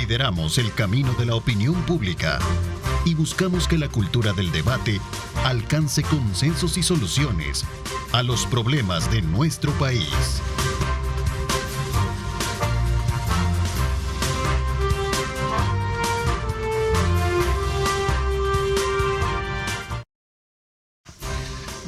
lideramos el camino de la opinión pública y buscamos que la cultura del debate alcance consensos y soluciones a los problemas de nuestro país.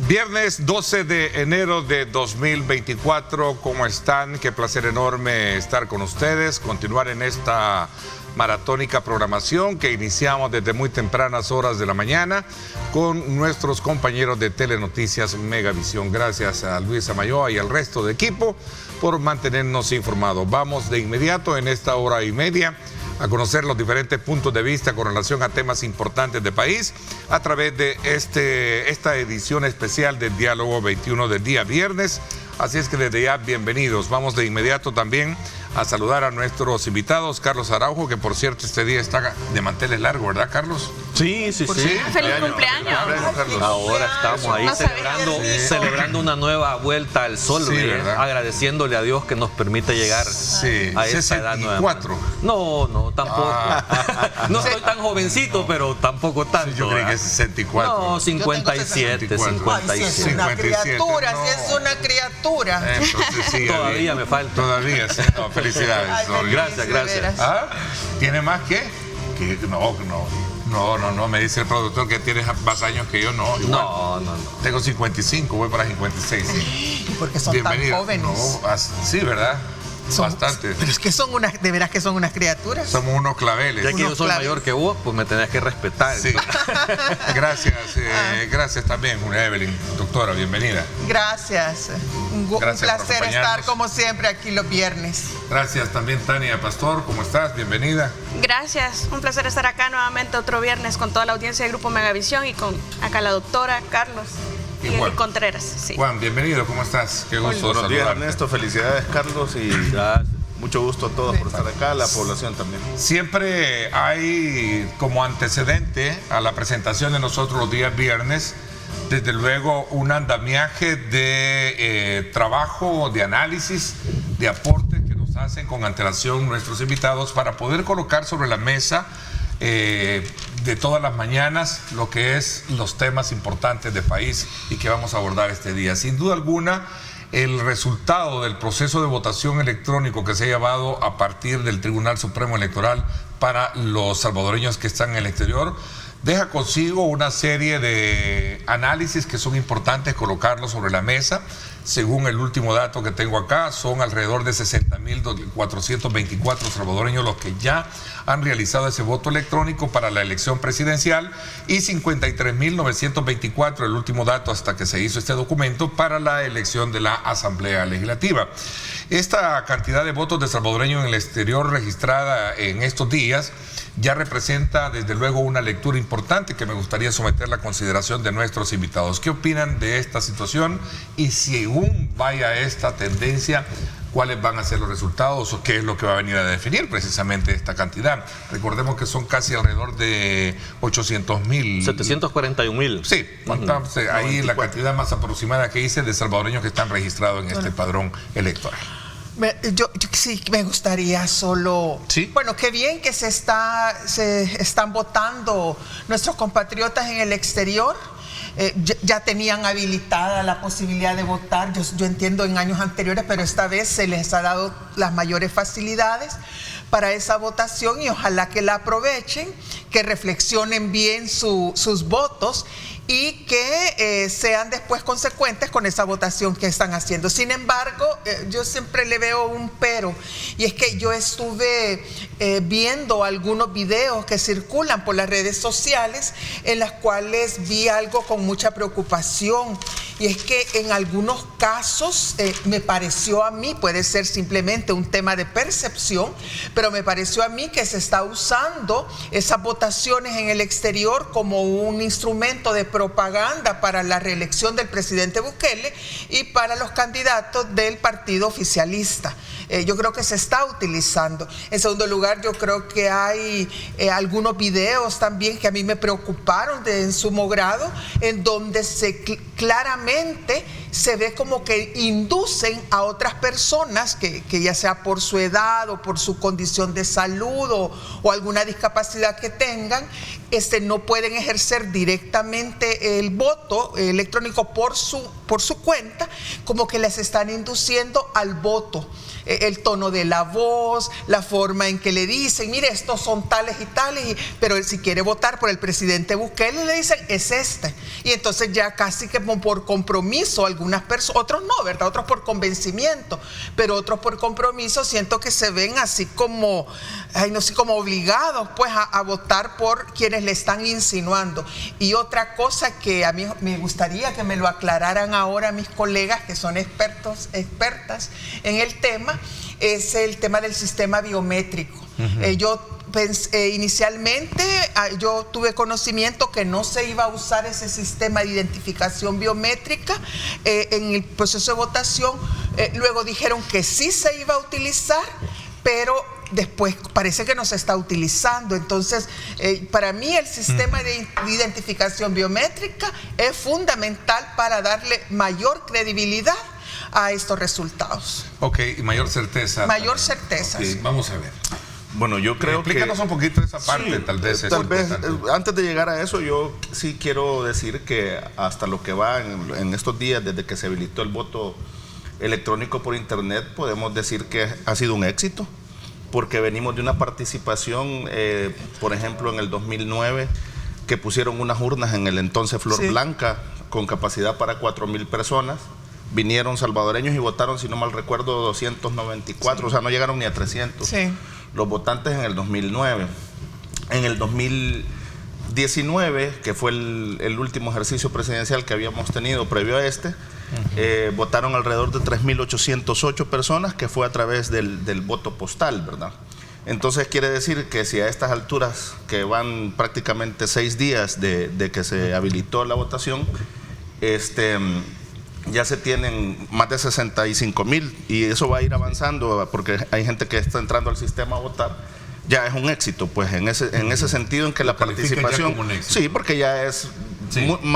Viernes 12 de enero de 2024, ¿cómo están? Qué placer enorme estar con ustedes, continuar en esta maratónica programación que iniciamos desde muy tempranas horas de la mañana con nuestros compañeros de Telenoticias Megavisión. Gracias a Luis Amayoa y al resto del equipo por mantenernos informados. Vamos de inmediato en esta hora y media a conocer los diferentes puntos de vista con relación a temas importantes del país a través de esta edición especial del Diálogo 21 del día viernes. Así es que desde ya, bienvenidos. Vamos de inmediato también a saludar a nuestros invitados. Carlos Araujo, que por cierto este día está de manteles largos, ¿verdad, Carlos? Sí. ¡Feliz cumpleaños! Ahora estamos ahí celebrando una nueva vuelta al sol, agradeciéndole a Dios que nos permite llegar a esa edad nueva. No, tampoco. No soy tan jovencito, pero tampoco tanto. Yo creí que es 64. No, 57. Ay, si es una criatura, si es una criatura. Entonces, sí, todavía me falta. Todavía, sí. No, felicidades. Ay, gracias. ¿Ah? ¿Tiene más que? No, me dice el productor que tienes más años que yo, no. Igual. No. Tengo 55, voy para 56. Sí. ¿Y por qué son tan jóvenes? No, sí, ¿verdad? Bastante. Pero es que son de veras que son unas criaturas. Somos unos claveles. Ya que yo soy mayor que vos, pues me tenés que respetar. Sí. Gracias también, Evelyn, doctora, bienvenida. Gracias. Un placer estar como siempre aquí los viernes. Gracias también, Tania Pastor, ¿cómo estás? Bienvenida. Gracias, un placer estar acá nuevamente otro viernes con toda la audiencia del Grupo Megavisión y con acá la doctora, Carlos. Y Contreras, sí. Juan, bienvenido, ¿cómo estás? Qué gusto. Buenos días, Ernesto, felicidades, Carlos, y mucho gusto a todos por estar acá, la población también. Siempre hay como antecedente a la presentación de nosotros los días viernes, desde luego un andamiaje de trabajo, de análisis, de aportes que nos hacen con antelación nuestros invitados para poder colocar sobre la mesa de todas las mañanas lo que es los temas importantes del país y que vamos a abordar este día. Sin duda alguna, el resultado del proceso de votación electrónico que se ha llevado a partir del Tribunal Supremo Electoral para los salvadoreños que están en el exterior deja consigo una serie de análisis que son importantes colocarlos sobre la mesa. Según el último dato que tengo acá, son alrededor de 60.424 salvadoreños los que ya han realizado ese voto electrónico para la elección presidencial y 53.924, el último dato hasta que se hizo este documento, para la elección de la Asamblea Legislativa. Esta cantidad de votos de salvadoreños en el exterior registrada en estos días ya representa desde luego una lectura importante que me gustaría someter a la consideración de nuestros invitados. ¿Qué opinan de esta situación? Y según vaya esta tendencia, ¿cuáles van a ser los resultados o qué es lo que va a venir a definir precisamente esta cantidad? Recordemos que son casi alrededor de 800,000. 741,000. Sí, ahí la cantidad más aproximada que hice de salvadoreños que están registrados en este padrón electoral. Yo sí me gustaría solo... ¿Sí? Bueno, qué bien que se están votando nuestros compatriotas en el exterior. Ya tenían habilitada la posibilidad de votar, yo entiendo en años anteriores, pero esta vez se les ha dado las mayores facilidades para esa votación y ojalá que la aprovechen, que reflexionen bien sus votos y que sean después consecuentes con esa votación que están haciendo. Sin embargo, yo siempre le veo un pero, y es que yo estuve viendo algunos videos que circulan por las redes sociales en las cuales vi algo con mucha preocupación, y es que en algunos casos me pareció a mí, puede ser simplemente un tema de percepción, pero me pareció a mí que se está usando esas votaciones en el exterior como un instrumento de propaganda para la reelección del presidente Bukele y para los candidatos del partido oficialista. yo creo que se está utilizando. En segundo lugar, yo creo que hay algunos videos también que a mí me preocuparon en sumo grado, en donde claramente se ve como que inducen a otras personas que ya sea por su edad o por su condición de salud o alguna discapacidad que tengan, no pueden ejercer directamente el voto electrónico por su cuenta, como que les están induciendo al voto. El tono de la voz, la forma en que le dicen, mire, estos son tales y tales, pero si quiere votar por el presidente Bukele, le dicen, es este. Y entonces ya casi que por compromiso, algunas personas, otros no, ¿verdad? Otros por convencimiento, pero otros por compromiso, siento que se ven así como, no sé, como obligados pues a votar por quienes le están insinuando. Y otra cosa que a mí me gustaría que me lo aclararan ahora mis colegas que son expertas en el tema, es el tema del sistema biométrico. Inicialmente yo tuve conocimiento que no se iba a usar ese sistema de identificación biométrica en el proceso de votación. Luego dijeron que sí se iba a utilizar, pero después parece que no se está utilizando. Entonces, para mí el sistema de identificación biométrica es fundamental para darle mayor credibilidad a estos resultados. Ok, y mayor certeza. Mayor certeza. Okay, sí. Vamos a ver. Bueno, yo creo explícanos un poquito esa parte, sí, tal vez. Antes de llegar a eso, yo sí quiero decir que hasta lo que va en estos días, desde que se habilitó el voto electrónico por internet, podemos decir que ha sido un éxito, porque venimos de una participación, por ejemplo, en el 2009, que pusieron unas urnas en el entonces Flor Blanca, con capacidad para 4,000 personas. Vinieron salvadoreños y votaron, si no mal recuerdo, 294, o sea, no llegaron ni a 300 los votantes en el 2009. En el 2019, que fue el último ejercicio presidencial que habíamos tenido previo a este, votaron alrededor de 3,808 personas, que fue a través del voto postal, ¿verdad? Entonces quiere decir que si a estas alturas, que van prácticamente 6 días de que se habilitó la votación, ya se tienen más de 65,000, y eso va a ir avanzando porque hay gente que está entrando al sistema a votar. Ya es un éxito, pues, en ese sentido, en que la participación, sí, porque ya es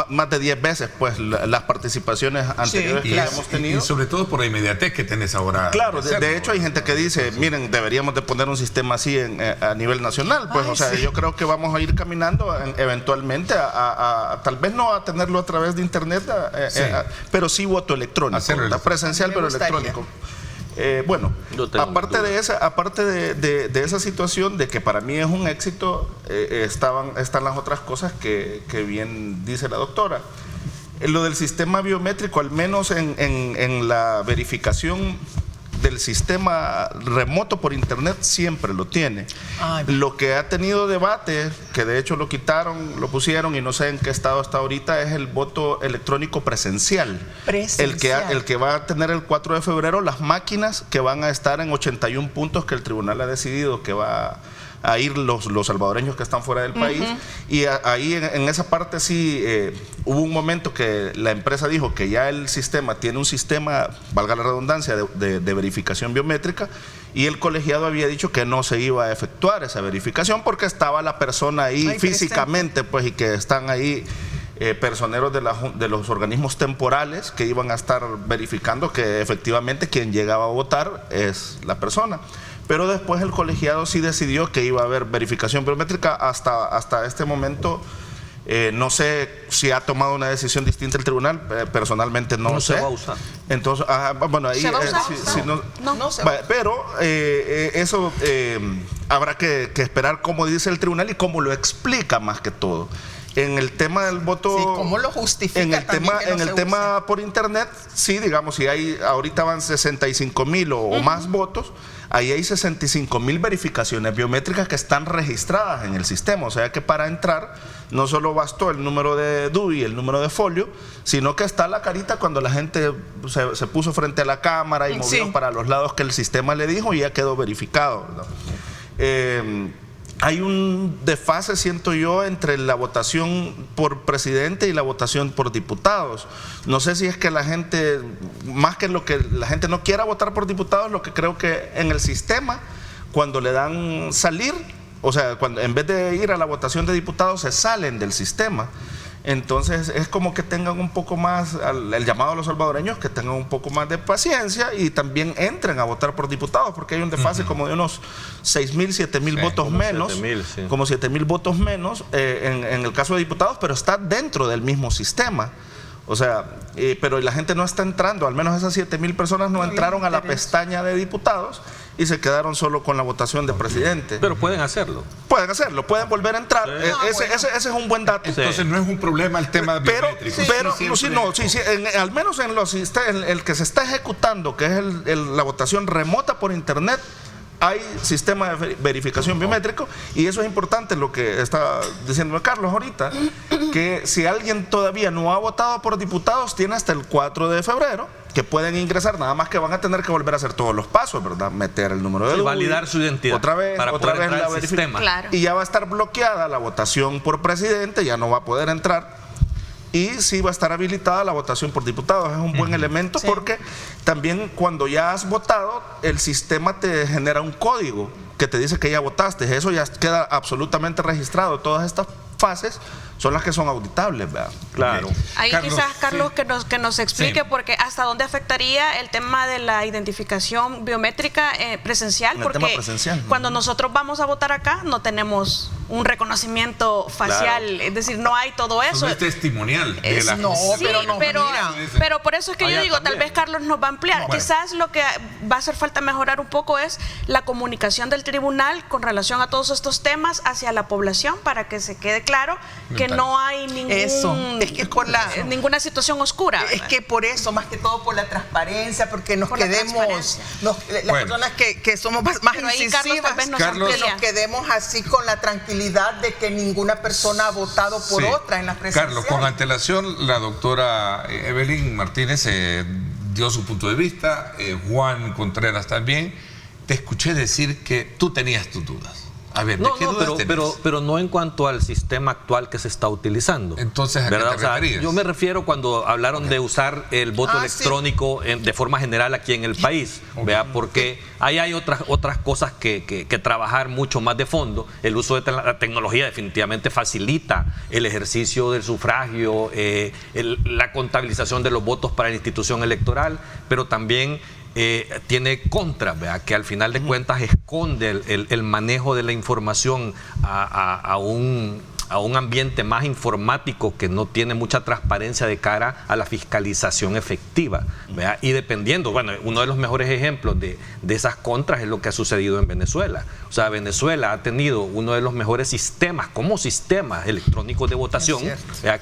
más de 10 veces pues las participaciones anteriores que hemos tenido. Y sobre todo por la inmediatez que tenés ahora. Claro, de hecho hay gente que dice, miren, deberíamos de poner un sistema así a nivel nacional, pues. O sea, yo creo que vamos a ir caminando eventualmente a tal vez no a tenerlo a través de internet, pero sí voto electrónico, presencial pero electrónico. Bueno, aparte de esa situación de que para mí es un éxito, están las otras cosas que bien dice la doctora. Lo del sistema biométrico, al menos en la verificación del sistema remoto por internet, siempre lo tiene. Lo que ha tenido debate, que de hecho lo quitaron, lo pusieron y no sé en qué estado está ahorita, es el voto electrónico presencial. El que va a tener el 4 de febrero, las máquinas que van a estar en 81 puntos que el tribunal ha decidido que va a ir los salvadoreños que están fuera del país. Y ahí en esa parte sí hubo un momento que la empresa dijo que ya el sistema tiene un sistema, valga la redundancia, de verificación biométrica, y el colegiado había dicho que no se iba a efectuar esa verificación porque estaba la persona ahí físicamente, pues, y que están ahí personeros de los organismos temporales que iban a estar verificando que efectivamente quien llegaba a votar es la persona. Pero después el colegiado sí decidió que iba a haber verificación biométrica. Hasta este momento no sé si ha tomado una decisión distinta el tribunal, personalmente no sé. Se va a usar. Entonces, bueno, ahí no se va. Pero eso habrá que esperar cómo dice el tribunal y cómo lo explica más que todo. En el tema del voto, ¿cómo lo justifica? En el tema por internet, sí, digamos, si ahorita van 65,000 o más votos, ahí hay 65,000 verificaciones biométricas que están registradas en el sistema. O sea que para entrar no solo bastó el número de DUI, el número de folio, sino que está la carita cuando la gente se puso frente a la cámara y movió para los lados que el sistema le dijo, y ya quedó verificado, ¿verdad? hay un desfase, siento yo, entre la votación por presidente y la votación por diputados. No sé si es que la gente, más que lo que la gente no quiera votar por diputados, lo que creo que en el sistema, cuando le dan salir, o sea, cuando en vez de ir a la votación de diputados, se salen del sistema. Entonces es como que tengan un poco más, el llamado a los salvadoreños, que tengan un poco más de paciencia y también entren a votar por diputados, porque hay un desfase como de unos 6.000, 7.000 votos menos, 7,000, sí. como 7.000 votos menos en el caso de diputados, pero está dentro del mismo sistema. O sea, pero la gente no está entrando, al menos esas 7.000 personas no entraron a la pestaña de diputados y se quedaron solo con la votación de presidente. Pero pueden hacerlo. Pueden hacerlo, pueden volver a entrar. Sí. Ese es un buen dato. Entonces no es un problema el tema biométrico. Al menos en el que se está ejecutando, que es la votación remota por internet, hay sistema de verificación biométrico, y eso es importante, lo que está diciendo Carlos ahorita, que si alguien todavía no ha votado por diputados, tiene hasta el 4 de febrero que pueden ingresar, nada más que van a tener que volver a hacer todos los pasos, ¿verdad? Meter el número de DUI, validar su identidad otra vez la verificación, claro. Y ya va a estar bloqueada la votación por presidente, ya no va a poder entrar. Y sí va a estar habilitada la votación por diputados. Es un buen elemento, sí, porque también cuando ya has votado, el sistema te genera un código que te dice que ya votaste. Eso ya queda absolutamente registrado. Todas estas fases son las que son auditables, ¿verdad? Claro. Ahí quizás, Carlos, que nos explique, sí, porque hasta dónde afectaría el tema de la identificación biométrica presencial, porque cuando nosotros vamos a votar acá no tenemos un reconocimiento facial, claro, es decir, no hay todo eso. Es testimonial. Pero por eso es que yo digo, también, tal vez Carlos nos va a ampliar. Bueno. Quizás lo que va a hacer falta mejorar un poco es la comunicación del tribunal con relación a todos estos temas hacia la población, para que se quede claro que no hay ninguna situación oscura. Es que por eso, más que todo por la transparencia, porque las personas que somos más incisivas, que nos quedemos así con la tranquilidad de que ninguna persona ha votado por otra en las presenciales. Carlos, con antelación, la doctora Evelyn Martínez dio su punto de vista, Juan Contreras también. Te escuché decir que tú tenías tus dudas. A ver, pero no en cuanto al sistema actual que se está utilizando. Entonces, ¿a qué te referías? Yo me refiero cuando hablaron de usar el voto electrónico de forma general aquí en el país, porque ahí hay otras cosas que trabajar mucho más de fondo. El uso de la tecnología definitivamente facilita el ejercicio del sufragio, la contabilización de los votos para la institución electoral, pero también tiene contras, que al final de cuentas esconde el manejo de la información a un ambiente más informático que no tiene mucha transparencia de cara a la fiscalización efectiva, y dependiendo, uno de los mejores ejemplos de esas contras es lo que ha sucedido en Venezuela. O sea, Venezuela ha tenido uno de los mejores sistemas como sistemas electrónicos de votación.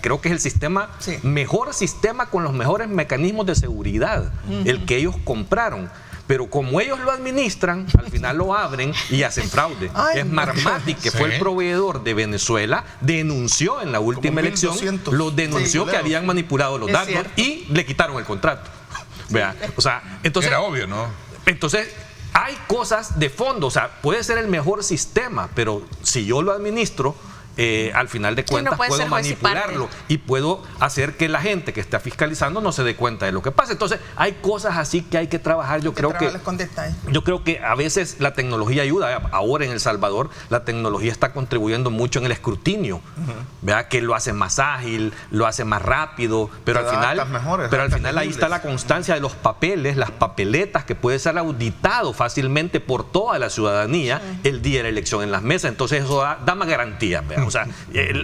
Creo que es el mejor sistema con los mejores mecanismos de seguridad, el que ellos compraron. Pero como ellos lo administran, al final lo abren y hacen fraude. Smartmatic, que fue el proveedor de Venezuela, denunció en la última elección, que habían manipulado los datos y le quitaron el contrato. O sea, entonces, era obvio, ¿no? Entonces, hay cosas de fondo. O sea, puede ser el mejor sistema, pero si yo lo administro, al final de cuentas puedo manipularlo y puedo hacer que la gente que está fiscalizando no se dé cuenta de lo que pasa. Entonces hay cosas así que hay que trabajar. Yo creo que a veces la tecnología ayuda. Ahora en El Salvador la tecnología está contribuyendo mucho en el escrutinio, que lo hace más ágil, lo hace más rápido, pero al final ahí está la constancia de los papeles, las papeletas, que puede ser auditado fácilmente por toda la ciudadanía el día de la elección en las mesas. Entonces eso da más garantías. O sea,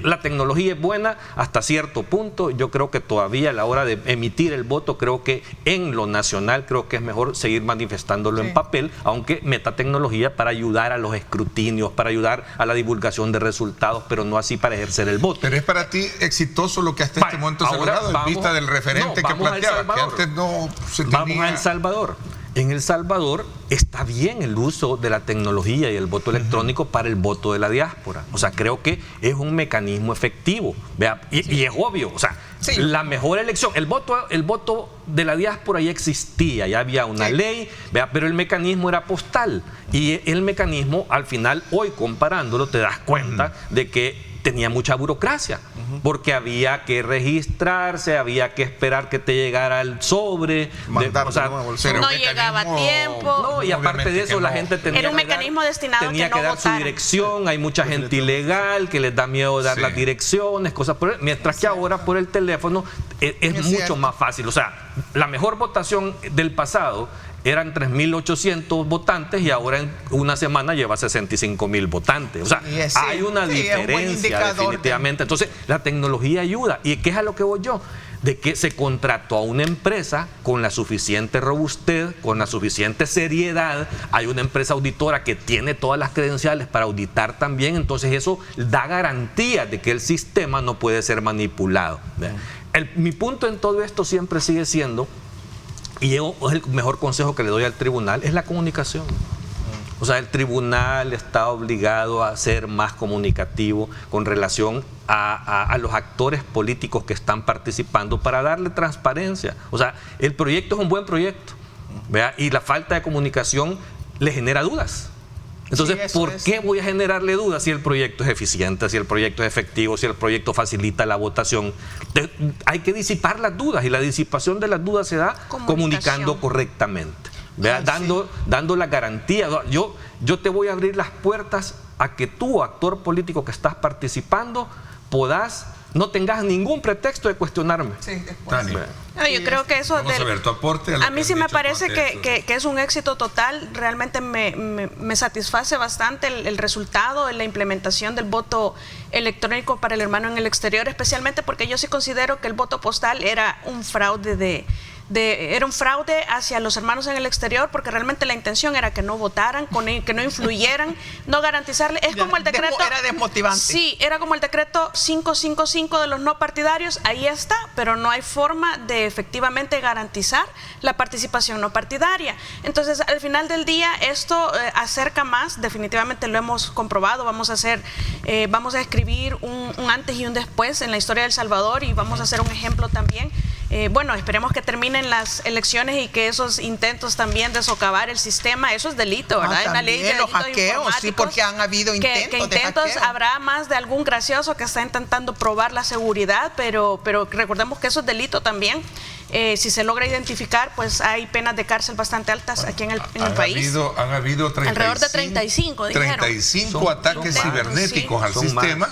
la tecnología es buena hasta cierto punto. Yo creo que todavía a la hora de emitir el voto, creo que en lo nacional creo que es mejor seguir manifestándolo en papel, aunque meta tecnología para ayudar a los escrutinios, para ayudar a la divulgación de resultados, pero no así para ejercer el voto. Pero es para ti exitoso lo que hasta este momento se ha logrado en vista del referente que planteaba, que antes no se tenía. Vamos a El Salvador. en El Salvador está bien el uso de la tecnología y el voto electrónico para el voto de la diáspora. O sea, creo que es un mecanismo efectivo. ¿Vea? Y es obvio, o sea, la mejor elección, el voto de la diáspora ya existía, ya había una ley, ¿vea? Pero el mecanismo era postal. Y el mecanismo, al final, hoy comparándolo, te das cuenta de que tenía mucha burocracia, porque había que registrarse, había que esperar que te llegara el sobre, no llegaba a tiempo. No, y aparte de eso, la gente tenía era un mecanismo destinado tenía que dar su dirección. Hay mucha gente ilegal que les da miedo dar las direcciones, cosas por el, mientras que ahora por el teléfono es mucho más fácil. O sea, la mejor votación del pasado eran 3.800 votantes y ahora en una semana lleva 65.000 votantes. O sea, hay una diferencia definitivamente. Entonces, la tecnología ayuda. ¿Y qué es a lo que voy yo? De que se contrató a una empresa con la suficiente robustez, con la suficiente seriedad. Hay una empresa auditora que tiene todas las credenciales para auditar también. Entonces, eso da garantía de que el sistema no puede ser manipulado. Mi punto en todo esto siempre sigue siendo, y es el mejor consejo que le doy al tribunal, es la comunicación. O sea, el tribunal está obligado a ser más comunicativo con relación a los actores políticos que están participando para darle transparencia. O sea, el proyecto es un buen proyecto, ¿vea? Y la falta de comunicación le genera dudas. Entonces, ¿por qué voy a generarle dudas si el proyecto es eficiente, si el proyecto es efectivo, si el proyecto facilita la votación? Hay que disipar las dudas, y la disipación de las dudas se da comunicando correctamente, ¿vea? Dando la garantía. Yo te voy a abrir las puertas a que tú, actor político que estás participando, no tengas ningún pretexto de cuestionarme. Yo creo que eso a mí sí me parece que es un éxito total. Realmente me satisface bastante el resultado de la implementación del voto electrónico para el hermano en el exterior, especialmente porque yo sí considero que el voto postal era un fraude era un fraude hacia los hermanos en el exterior, porque realmente la intención era que no votaran, que no influyeran, no garantizarle. Es como el decreto. Era desmotivante. Sí, era como el decreto 555 de los no partidarios. Ahí está, pero no hay forma de efectivamente garantizar la participación no partidaria. Entonces, al final del día, esto acerca más. Definitivamente lo hemos comprobado. Vamos a escribir un antes y un después en la historia de El Salvador, y vamos a hacer un ejemplo también. Bueno, esperemos que terminen las elecciones y que esos intentos también de socavar el sistema, eso es delito, ¿verdad? También, ley de los hackeos, sí, porque han habido intentos. Habrá más de algún gracioso que está intentando probar la seguridad, pero recordemos que eso es delito también. Si se logra identificar, pues hay penas de cárcel bastante altas aquí en el país. Han habido alrededor de 35, dijeron. 35 ataques cibernéticos al sistema.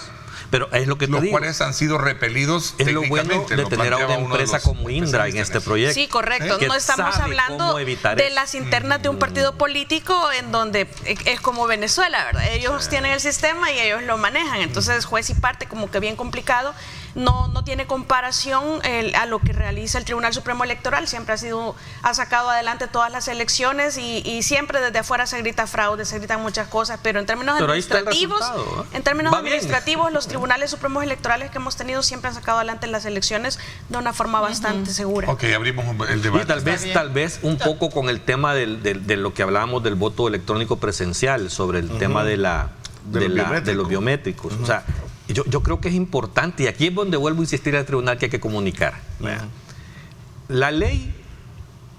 Pero es lo que te digo. Los cuales han sido repelidos técnicamente. Es lo bueno de tener a una empresa como Indra en este proyecto. Sí, correcto. No estamos hablando de las internas de un partido político en donde es como Venezuela, ¿verdad? Ellos tienen el sistema y ellos lo manejan. Entonces, juez y parte, como que bien complicado. No tiene comparación a lo que realiza el Tribunal Supremo Electoral. Siempre ha sacado adelante todas las elecciones, y siempre desde afuera se grita fraude, se gritan muchas cosas, pero en términos administrativos, los tribunales supremos electorales que hemos tenido siempre han sacado adelante las elecciones de una forma bastante segura. Ok, abrimos el debate. Y tal vez un poco con el tema de lo que hablábamos del voto electrónico presencial, sobre el tema de los biométricos. O sea, yo creo que es importante, y aquí es donde vuelvo a insistir al tribunal que hay que comunicar. La ley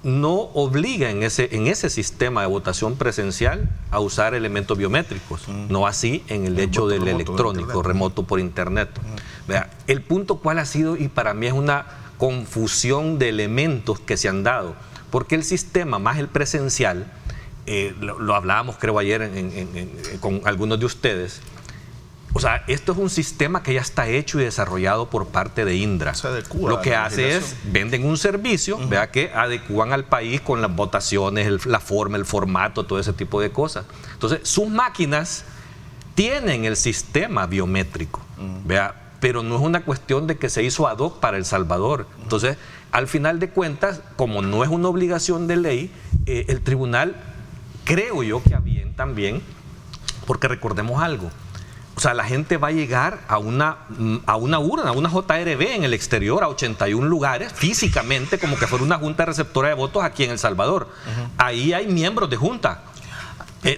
no obliga en ese sistema de votación presencial a usar elementos biométricos, no así en el hecho del electrónico, remoto por internet. El punto cuál ha sido, y para mí es una confusión de elementos que se han dado, porque el sistema más el presencial, lo hablábamos creo ayer con algunos de ustedes. O sea, esto es un sistema que ya está hecho y desarrollado por parte de Indra. Lo que hace es, venden un servicio, vea, que adecúan al país con las votaciones, la forma, el formato, todo ese tipo de cosas. Entonces, sus máquinas tienen el sistema biométrico, vea, pero no es una cuestión de que se hizo ad hoc para El Salvador. Entonces, al final de cuentas, como no es una obligación de ley, el tribunal, creo yo que a bien también, porque recordemos algo, O sea, la gente va a llegar a una urna, a una JRB en el exterior, a 81 lugares, físicamente, como que fuera una junta receptora de votos aquí en El Salvador. Ahí hay miembros de junta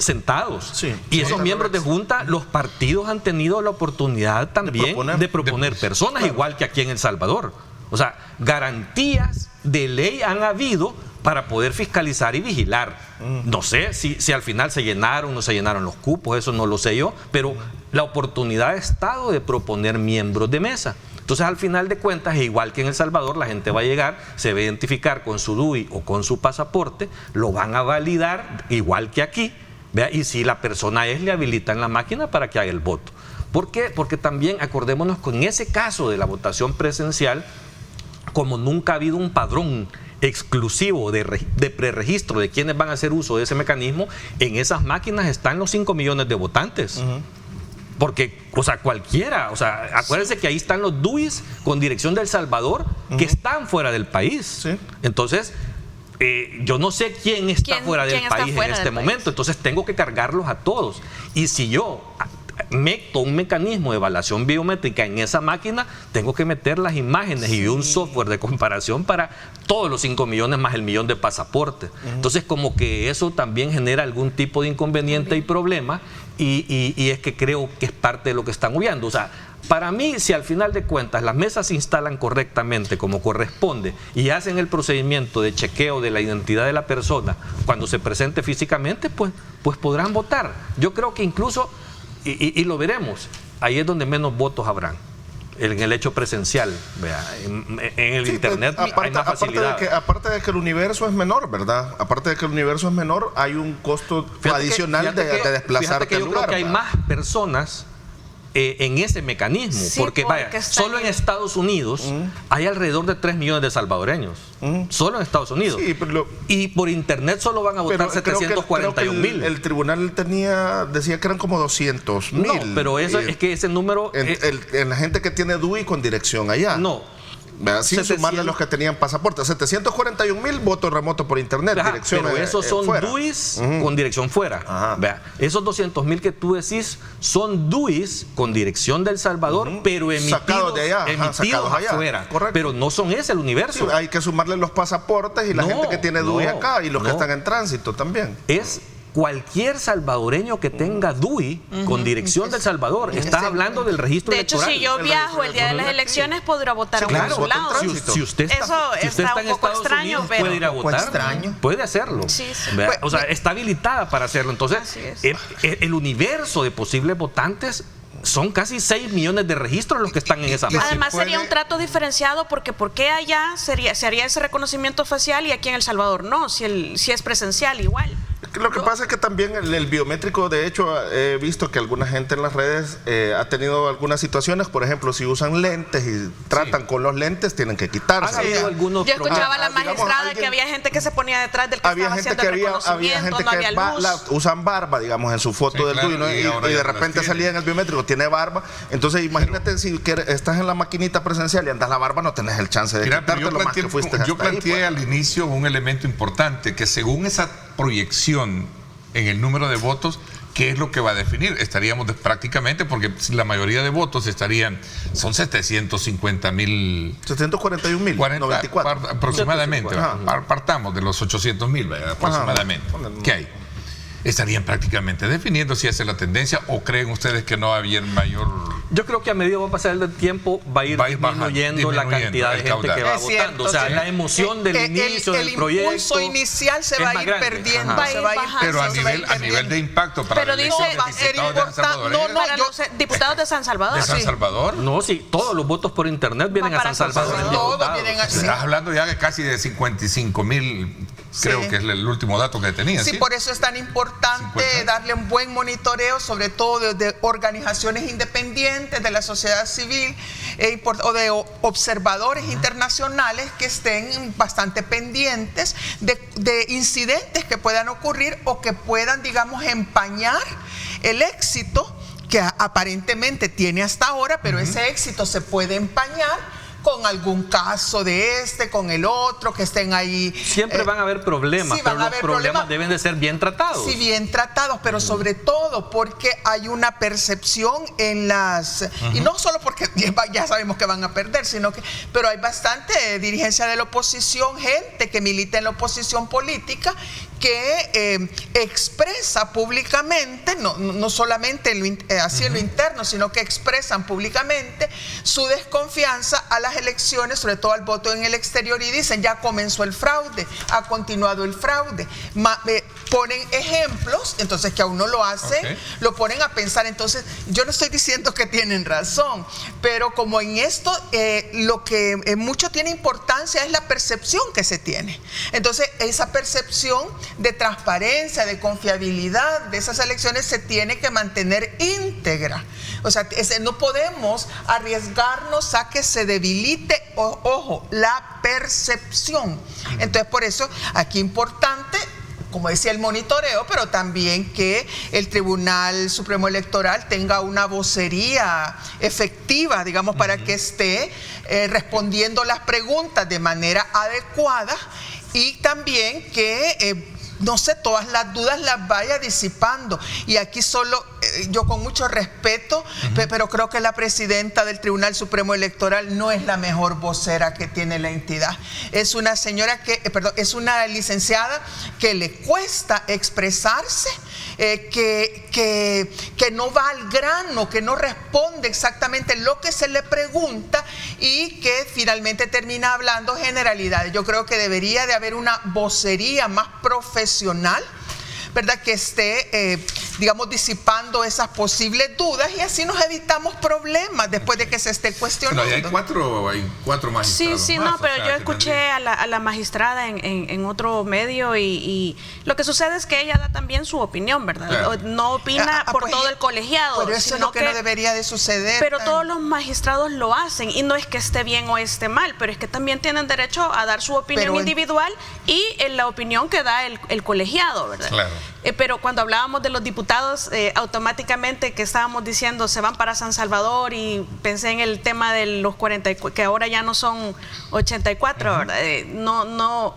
sentados. Sí, y esos miembros de junta, los partidos han tenido la oportunidad también de proponer personas, igual que aquí en El Salvador. O sea, garantías de ley han habido para poder fiscalizar y vigilar. No sé si al final se llenaron o no se llenaron los cupos, eso no lo sé yo, pero la oportunidad ha estado de proponer miembros de mesa. Entonces, al final de cuentas, igual que en El Salvador, la gente va a llegar, se va a identificar con su DUI o con su pasaporte, lo van a validar igual que aquí, ¿vea? Y si la persona le habilitan la máquina para que haga el voto. ¿Por qué? Porque también acordémonos con ese caso de la votación presencial, como nunca ha habido un padrón exclusivo de preregistro de quienes van a hacer uso de ese mecanismo, en esas máquinas están los 5 millones de votantes. Porque, o sea, cualquiera, o sea, acuérdense que ahí están los DUIs con dirección de El Salvador que están fuera del país. Sí. Entonces, yo no sé quién está fuera del país en este momento, entonces tengo que cargarlos a todos. Y si yo meto un mecanismo de evaluación biométrica en esa máquina, tengo que meter las imágenes y un software de comparación para todos los 5 millones más el millón de pasaportes. Entonces, como que eso también genera algún tipo de inconveniente y problema, y es que creo que es parte de lo que están obviando. O sea, para mí, si al final de cuentas las mesas se instalan correctamente como corresponde y hacen el procedimiento de chequeo de la identidad de la persona cuando se presente físicamente, pues podrán votar. Yo creo que incluso, y lo veremos, ahí es donde menos votos habrán, en el hecho presencial. Vea, en el internet hay más facilidad. Aparte de que el universo es menor, ¿verdad? Aparte de que el universo es menor, hay un costo adicional de desplazarte que yo al lugar. Creo que hay más personas en ese mecanismo, porque vaya, solo en Estados Unidos hay alrededor de 3 millones de salvadoreños, solo en Estados Unidos, y por internet solo van a votar 741,000. El tribunal decía que eran como 200,000. No, pero eso es que ese número en la gente que tiene DUI con dirección allá. No, sin sumarle a los que tenían pasaporte. 741,000 votos remotos por internet. Dirección, pero esos son DUIs con dirección fuera. Vea, esos 200,000 que tú decís son DUIs con dirección de El Salvador, pero emitidos de allá, emitidos afuera. Correcto. Pero no son ese el universo. Sí, hay que sumarle los pasaportes y la gente que tiene DUI acá y los que están en tránsito también. Es cualquier salvadoreño que tenga DUI con dirección de El Salvador. Estás hablando del registro electoral. De hecho, si yo viajo el día de las elecciones, podrá votar en un consulado. Si usted está en Estados Unidos, puede ir a votar. Puede hacerlo. O sea, está habilitada para hacerlo. Entonces, el universo de posibles votantes son casi 6 millones de registros los que están en esa máquina. Además sería un trato diferenciado, porque ¿por qué allá se haría ese reconocimiento facial y aquí en El Salvador no? Si es presencial igual. Lo que pasa es que también el biométrico, de hecho, he visto que alguna gente en las redes ha tenido algunas situaciones. Por ejemplo, si usan lentes y tratan con los lentes, tienen que quitarse. Yo escuchaba a la magistrada que había gente que se ponía detrás del que estaba haciendo el reconocimiento, había gente que usan barba, digamos, en su foto del DUI, ¿no? y de repente salía en el biométrico, tiene barba. Entonces, imagínate si estás en la maquinita presencial y andas la barba, no tenés el chance de quitarte lo más que fuiste. Yo planteé al inicio un elemento importante, que según esa proyección en el número de votos, ¿qué es lo que va a definir? Estaríamos prácticamente, porque la mayoría de votos son 750,000. 741,094. Aproximadamente. Partamos de los 800,000 aproximadamente. ¿Qué hay? Estarían prácticamente definiendo si esa es la tendencia, o creen ustedes que no había mayor. Yo creo que a medida que va a pasar el tiempo va a ir disminuyendo la cantidad de gente que va votando. O sea, la emoción del inicio del proyecto. El impulso inicial se va a ir perdiendo. Pero a nivel de impacto para los diputados de San Salvador. ¿De San Salvador? No, sí, todos los votos por internet vienen a San Salvador. Todos vienen así. Estás hablando ya de casi de 55,000. Creo que es el último dato que tenía. Sí, por eso es tan importante darle un buen monitoreo, sobre todo de organizaciones independientes, de la sociedad civil o de observadores internacionales que estén bastante pendientes de incidentes que puedan ocurrir o que puedan, digamos, empañar el éxito que aparentemente tiene hasta ahora, pero ese éxito se puede empañar con algún caso de con el otro, que estén ahí. Siempre van a haber problemas, sí, pero los problemas deben de ser bien tratados. Sí, bien tratados, pero sobre todo porque hay una percepción en las... Y no solo porque ya sabemos que van a perder, sino que... Pero hay bastante dirigencia de la oposición, gente que milita en la oposición política, que expresa públicamente, no solamente así en lo interno, sino que expresan públicamente su desconfianza a las elecciones, sobre todo al voto en el exterior, y dicen, ya comenzó el fraude, ha continuado el fraude. Ponen ejemplos, entonces que a uno lo hacen, lo ponen a pensar. Entonces, yo no estoy diciendo que tienen razón, pero como en esto lo que mucho tiene importancia es la percepción que se tiene. Entonces, esa percepción de transparencia, de confiabilidad de esas elecciones se tiene que mantener íntegra. O sea, no podemos arriesgarnos a que se debilite, ojo, la percepción. Entonces, por eso, aquí importante, como decía, el monitoreo, pero también que el Tribunal Supremo Electoral tenga una vocería efectiva, digamos, para que esté respondiendo las preguntas de manera adecuada, y también que no sé, todas las dudas las vaya disipando. Y aquí solo, yo con mucho respeto, pero creo que la presidenta del Tribunal Supremo Electoral no es la mejor vocera que tiene la entidad. Es una señora es una licenciada que le cuesta expresarse, que no va al grano, que no responde exactamente lo que se le pregunta y que finalmente termina hablando generalidades. Yo creo que debería de haber una vocería más profesional, ¿verdad?, que esté, digamos, disipando esas posibles dudas, y así nos evitamos problemas después de que se esté cuestionando. Pero hay cuatro magistrados. Sí, más, no, pero yo escuché a la magistrada en otro medio, y lo que sucede es que ella da también su opinión, ¿verdad? Claro. No opina por pues, todo el colegiado. Pero eso es lo que no debería de suceder. Pero todos los magistrados lo hacen, y no es que esté bien o esté mal, pero es que también tienen derecho a dar su opinión individual y en la opinión que da el colegiado, ¿verdad? Claro. Pero cuando hablábamos de los diputados, automáticamente que estábamos diciendo se van para San Salvador, y pensé en el tema de los 40, que ahora ya no son 84, ¿verdad? No,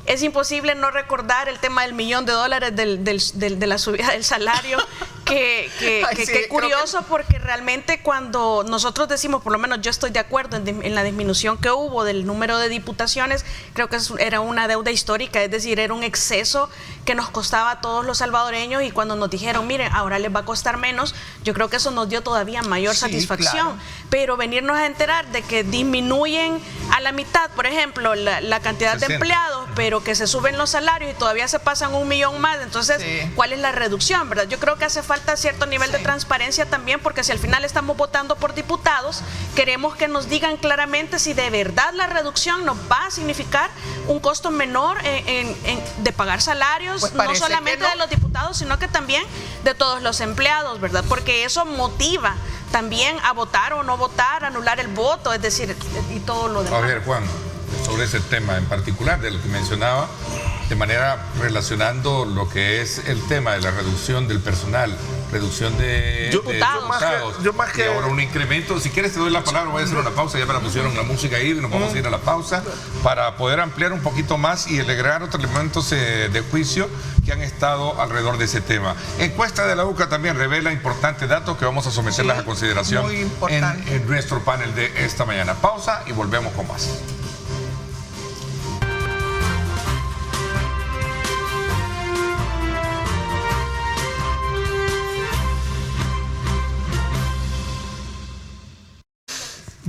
es imposible no recordar el tema del $1.000.000 de la subida del salario. Qué curioso, porque realmente cuando nosotros decimos, por lo menos yo estoy de acuerdo en la disminución que hubo del número de diputaciones, creo que era una deuda histórica, es decir, era un exceso que nos costaba a todos los salvadoreños, y cuando nos dijeron, miren, ahora les va a costar menos, yo creo que eso nos dio todavía mayor satisfacción. Claro. Pero venirnos a enterar de que disminuyen a la mitad, por ejemplo, la cantidad de empleados, pero que se suben los salarios y todavía se pasan 1 millón más, entonces, ¿cuál es la reducción, verdad? Yo creo que hace falta cierto nivel de transparencia también, porque si al final estamos votando por diputados, queremos que nos digan claramente si de verdad la reducción nos va a significar un costo menor de pagar salarios, pues no solamente de los diputados, sino que también de todos los empleados, ¿verdad? Porque eso motiva también a votar o no votar, anular el voto, es decir, y todo lo demás. A ver, Juan, sobre ese tema en particular de lo que mencionaba, de manera relacionando lo que es el tema de la reducción del personal, reducción de diputados, y ahora un incremento. Si quieres te doy la palabra, voy a hacer una pausa, ya me la pusieron la música ahí, nos vamos a ir a la pausa para poder ampliar un poquito más y agregar otros elementos de juicio que han estado alrededor de ese tema. Encuesta de la UCA también revela importantes datos que vamos a someterlas a consideración en nuestro panel de esta mañana. Pausa y volvemos con más.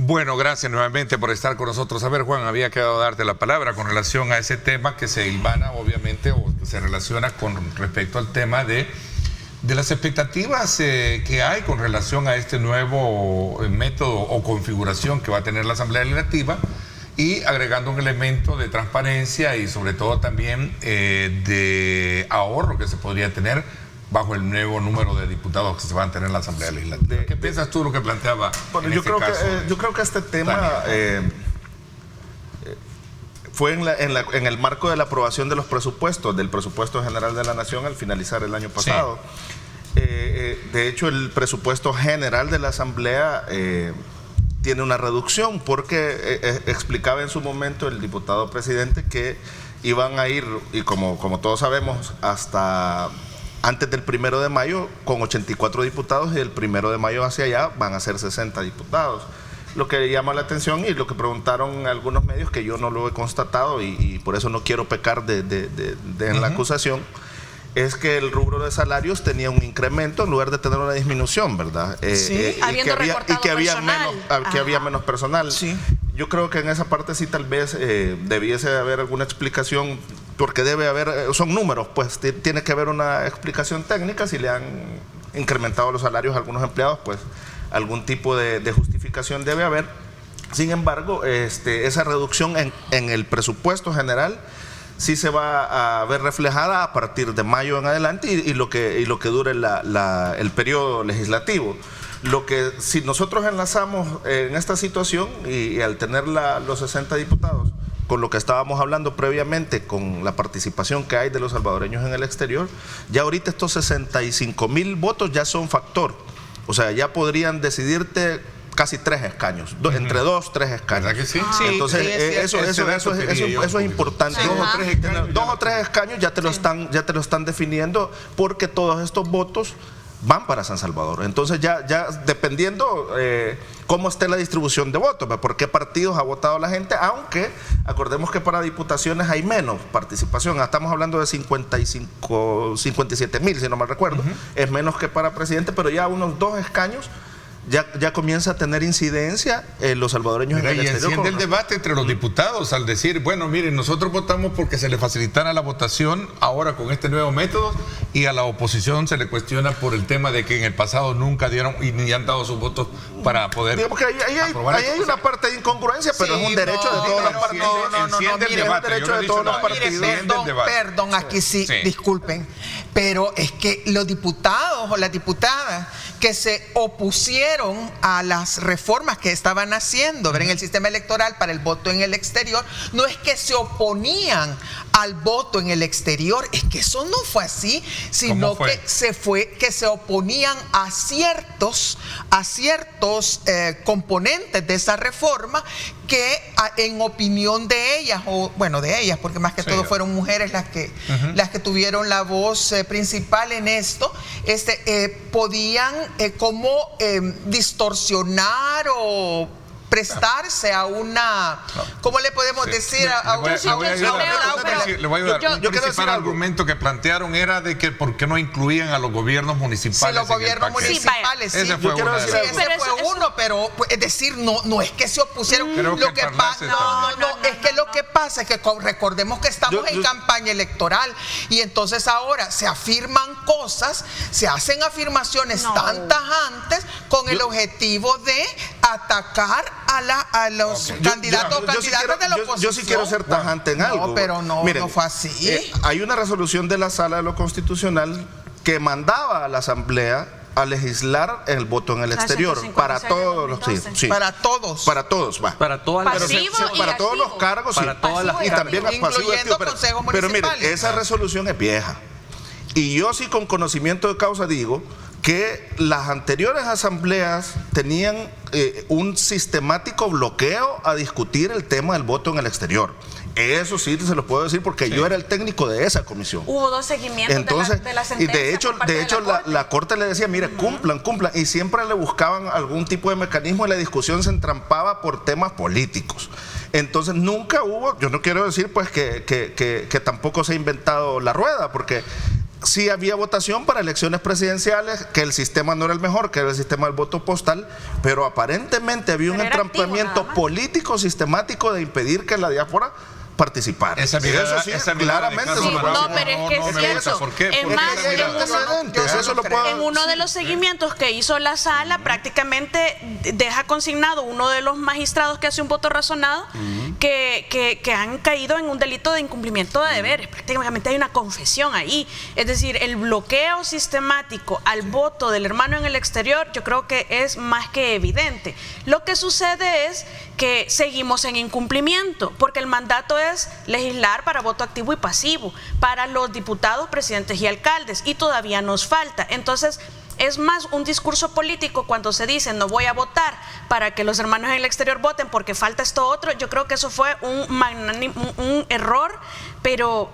Bueno, gracias nuevamente por estar con nosotros. A ver, Juan, había quedado darte la palabra con relación a ese tema que se hilvana, obviamente, o se relaciona con respecto al tema de las expectativas que hay con relación a este nuevo método o configuración que va a tener la Asamblea Legislativa, y agregando un elemento de transparencia y sobre todo también de ahorro que se podría tener bajo el nuevo número de diputados que se van a tener en la Asamblea Legislativa. ¿Qué piensas tú de lo que planteaba en este caso? Yo creo que este tema fue en el marco de la aprobación de los presupuestos, del presupuesto general de la Nación al finalizar el año pasado. Sí. De hecho, el presupuesto general de la Asamblea tiene una reducción, porque explicaba en su momento el diputado presidente que iban a ir, y como todos sabemos, hasta antes del 1 de mayo con 84 diputados, y del 1 de mayo hacia allá van a ser 60 diputados. Lo que llama la atención y lo que preguntaron algunos medios, que yo no lo he constatado y por eso no quiero pecar en la acusación, es que el rubro de salarios tenía un incremento en lugar de tener una disminución, ¿verdad? Sí, que había menos personal. Sí. Yo creo que en esa parte sí tal vez debiese haber alguna explicación, porque debe haber, son números, pues tiene que haber una explicación técnica. Si le han incrementado los salarios a algunos empleados, pues algún tipo de justificación debe haber. Sin embargo, esa reducción en el presupuesto general sí se va a ver reflejada a partir de mayo en adelante y lo que dure el periodo legislativo. Lo que, si nosotros enlazamos en esta situación y al tener los 60 diputados, con lo que estábamos hablando previamente, con la participación que hay de los salvadoreños en el exterior, ya ahorita estos 65,000 votos ya son factor. O sea, ya podrían decidirte casi 3 escaños, entre 2, 3 escaños. ¿Verdad que sí? Entonces, eso es importante. 2 o 3 escaños ya te lo están definiendo, porque todos estos votos van para San Salvador. Entonces ya dependiendo cómo esté la distribución de votos, por qué partidos ha votado la gente, aunque acordemos que para diputaciones hay menos participación. Estamos hablando de 57,000, si no mal recuerdo. Es menos que para presidente, pero ya unos 2 escaños ya comienza a tener incidencia los salvadoreños en el exterior. Y enciende el debate entre los diputados al decir, bueno, miren, nosotros votamos porque se le facilitara la votación ahora con este nuevo método, y a la oposición se le cuestiona por el tema de que en el pasado nunca dieron y ni han dado sus votos para poder digamos que ahí hay una parte de incongruencia, pero es un derecho de todos los partidos. Perdón, aquí sí, disculpen, pero es que los diputados o las diputadas que se opusieron a las reformas que estaban haciendo en el sistema electoral para el voto en el exterior, no es que se oponían al voto en el exterior, es que eso no fue así, sino que se oponían a ciertos componentes de esa reforma que en opinión de ellas, porque más que todo fueron mujeres las que tuvieron la voz principal en esto, podían como distorsionar o prestarse a una, ¿cómo le podemos decir? Le voy a ayudar. Un principal argumento que plantearon era de que por qué no incluían a los gobiernos municipales. Sí, los gobiernos municipales, sí. Ese fue uno, pero es decir, no es que se opusieron. Lo que pasa es que recordemos que estamos en campaña electoral, y entonces ahora se afirman cosas, se hacen afirmaciones tan tajantes con el objetivo de atacar a los candidatos de la oposición. Yo sí quiero ser tajante en algo. No, pero no fue así. Hay una resolución de la Sala de lo Constitucional que mandaba a la Asamblea a legislar el voto en el exterior para todos los para todos para todos los cargos, para todas las, y también incluyendo consejos municipales. Pero miren, esa resolución es vieja, y yo sí con conocimiento de causa digo que las anteriores asambleas tenían un sistemático bloqueo a discutir el tema del voto en el exterior. Eso sí se lo puedo decir porque yo era el técnico de esa comisión. Hubo 2 seguimientos. Entonces, de la sentencia. Y de hecho la Corte le decía, mire, cumplan, y siempre le buscaban algún tipo de mecanismo, y la discusión se entrampaba por temas políticos. Entonces nunca hubo, yo no quiero decir pues que tampoco se ha inventado la rueda, porque sí había votación para elecciones presidenciales, que el sistema no era el mejor, que era el sistema del voto postal, pero aparentemente había un entrampamiento político sistemático de impedir que la diáspora participar. Esa mirada claramente. Sí, no, pero es que es cierto. ¿Por qué? Es más, en uno de los seguimientos que hizo la sala, prácticamente deja consignado uno de los magistrados que hace un voto razonado, que han caído en un delito de incumplimiento de deberes. Prácticamente hay una confesión ahí. Es decir, el bloqueo sistemático al voto del hermano en el exterior, yo creo que es más que evidente. Lo que sucede es que seguimos en incumplimiento, porque el mandato es legislar para voto activo y pasivo, para los diputados, presidentes y alcaldes, y todavía nos falta. Entonces, es más un discurso político cuando se dice no voy a votar para que los hermanos en el exterior voten porque falta esto otro. Yo creo que eso fue un error, pero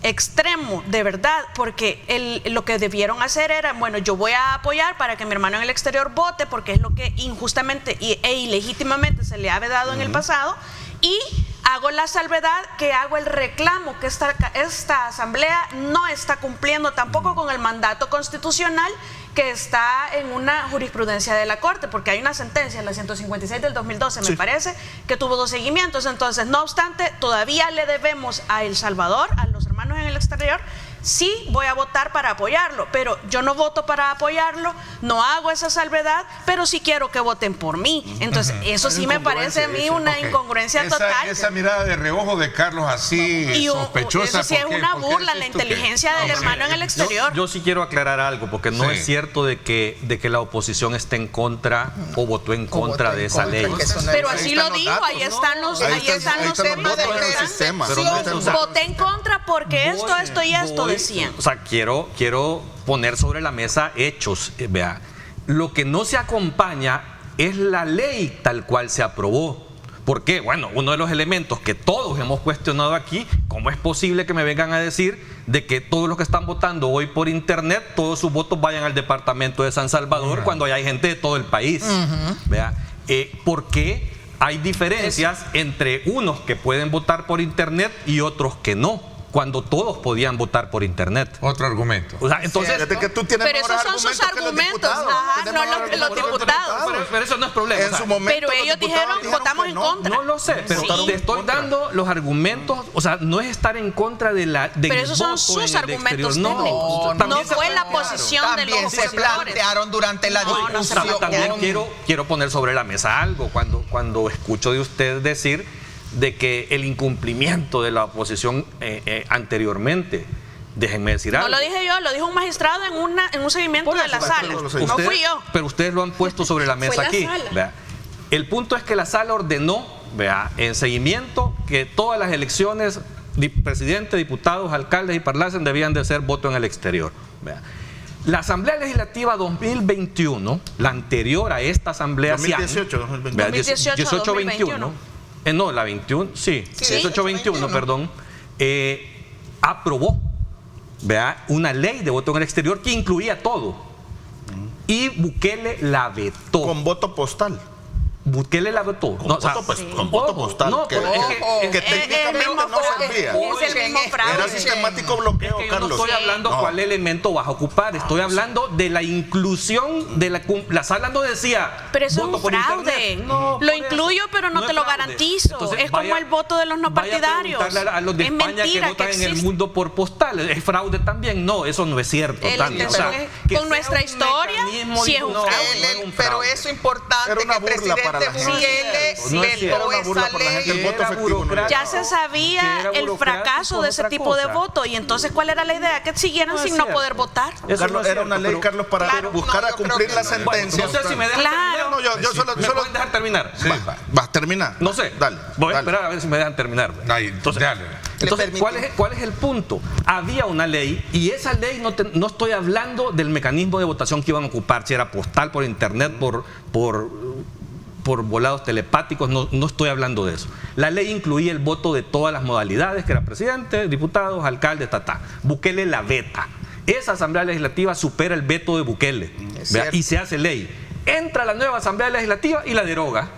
extremo, de verdad, porque lo que debieron hacer era, bueno, yo voy a apoyar para que mi hermano en el exterior vote porque es lo que injustamente e ilegítimamente se le ha vedado en el pasado, y hago la salvedad que hago el reclamo que esta asamblea no está cumpliendo tampoco con el mandato constitucional que está en una jurisprudencia de la Corte, porque hay una sentencia, la 156 del 2012, me parece, que tuvo 2 seguimientos. Entonces, no obstante, todavía le debemos a El Salvador, a los hermanos en el exterior. Sí voy a votar para apoyarlo, pero yo no voto para apoyarlo, no hago esa salvedad, pero sí quiero que voten por mí. Entonces, eso sí me parece a mí una incongruencia total. Esa mirada de reojo de Carlos así sospechosa. Eso sí es una burla, la inteligencia del hermano en el exterior. Yo sí quiero aclarar algo, porque no es cierto de que la oposición esté en contra o votó en contra de esa ley. Pero así lo dijo, ahí están los temas de creación. Voté en contra porque esto y esto. O sea, quiero poner sobre la mesa hechos. Vea, lo que no se acompaña es la ley tal cual se aprobó. ¿Por qué? Bueno, uno de los elementos que todos hemos cuestionado aquí, ¿cómo es posible que me vengan a decir de que todos los que están votando hoy por internet, todos sus votos vayan al departamento de San Salvador cuando hay gente de todo el país? Vea, ¿por qué hay diferencias entre unos que pueden votar por internet y otros que no, cuando todos podían votar por internet? Otro argumento. O sea, entonces, que tú tienes, pero esos son sus argumentos, no los de los diputados. Pero eso no es problema. En su momento, pero ellos dijeron votamos en contra. No lo sé, pero te estoy dando los argumentos. O sea, no es estar en contra de la del pero esos son sus argumentos técnicos. No fue la posición de los opositores. Se plantearon durante la discusión. También quiero poner sobre la mesa algo. Cuando escucho de usted decir de que el incumplimiento de la oposición anteriormente, déjenme decir algo. No lo dije yo, lo dijo un magistrado en un seguimiento de la sala. No fui yo. Pero ustedes lo han puesto sobre la mesa aquí. Vea. El punto es que la sala ordenó, vea, en seguimiento, que todas las elecciones, presidente, diputados, alcaldes y parlacen debían de ser voto en el exterior. Vea. La Asamblea Legislativa 2021, la anterior a esta Asamblea 2018-2021. No, la 21, sí, 18-21, perdón, aprobó, vea, una ley de voto en el exterior que incluía todo. Y Bukele la vetó. Con voto postal. Bukele la vetó. Con voto postal. No, que técnicamente no servía. Es el mismo fraude. Era sistemático bloqueo, Carlos. No estoy hablando cuál elemento vas a ocupar. Estoy hablando de la inclusión de la sala. No decía. Pero eso es un fraude. Lo incluyo, pero no te lo garantizo. Entonces, es como el voto de los no partidarios. A los de España que votan en el mundo por postal. ¿Es fraude también? No, eso no es cierto. Con nuestra historia, sí es un fraude. Pero eso es importante que el presidente ya se sabía el fracaso de ese tipo de voto, y entonces ¿cuál era la idea? Que siguieran sin no poder votar. Carlos, era una ley, Carlos, para buscar a cumplir la sentencia. No sé si me dejan terminar. No, yo solo pueden dejar terminar. ¿Vas a terminar? No sé. Dale. Voy a esperar a ver si me dejan terminar. Entonces, ¿cuál es el punto? Había una ley, y esa ley no estoy hablando del mecanismo de votación que iban a ocupar, si era postal, por internet, por volados telepáticos, no estoy hablando de eso. La ley incluía el voto de todas las modalidades, que era presidente, diputados, alcaldes, Bukele la veta. Esa Asamblea Legislativa supera el veto de Bukele, y se hace ley. Entra la nueva Asamblea Legislativa y la deroga.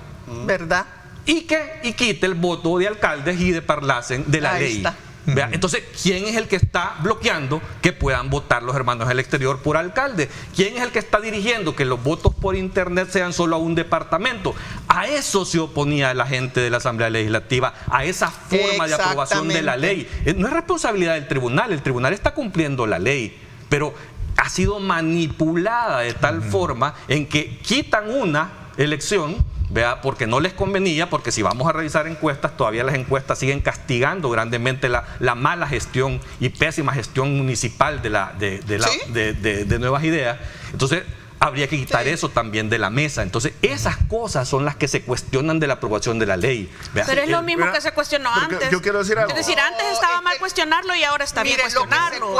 ¿Verdad? Y quita el voto de alcaldes y de parlacen de la ley. Está. Vea, entonces, ¿quién es el que está bloqueando que puedan votar los hermanos del exterior por alcalde? ¿Quién es el que está dirigiendo que los votos por internet sean solo a un departamento? A eso se oponía la gente de la Asamblea Legislativa, a esa forma de aprobación de la ley. No es responsabilidad del tribunal, el tribunal está cumpliendo la ley, pero ha sido manipulada de tal forma en que quitan una elección, vea, porque no les convenía, porque si vamos a revisar encuestas, todavía las encuestas siguen castigando grandemente la mala gestión y pésima gestión municipal de Nuevas Ideas. Entonces, habría que quitar eso también de la mesa. Entonces, esas cosas son las que se cuestionan de la aprobación de la ley. Pero es lo mismo que se cuestionó antes. Yo quiero decir algo. Es decir, antes estaba mal cuestionarlo y ahora está bien cuestionarlo.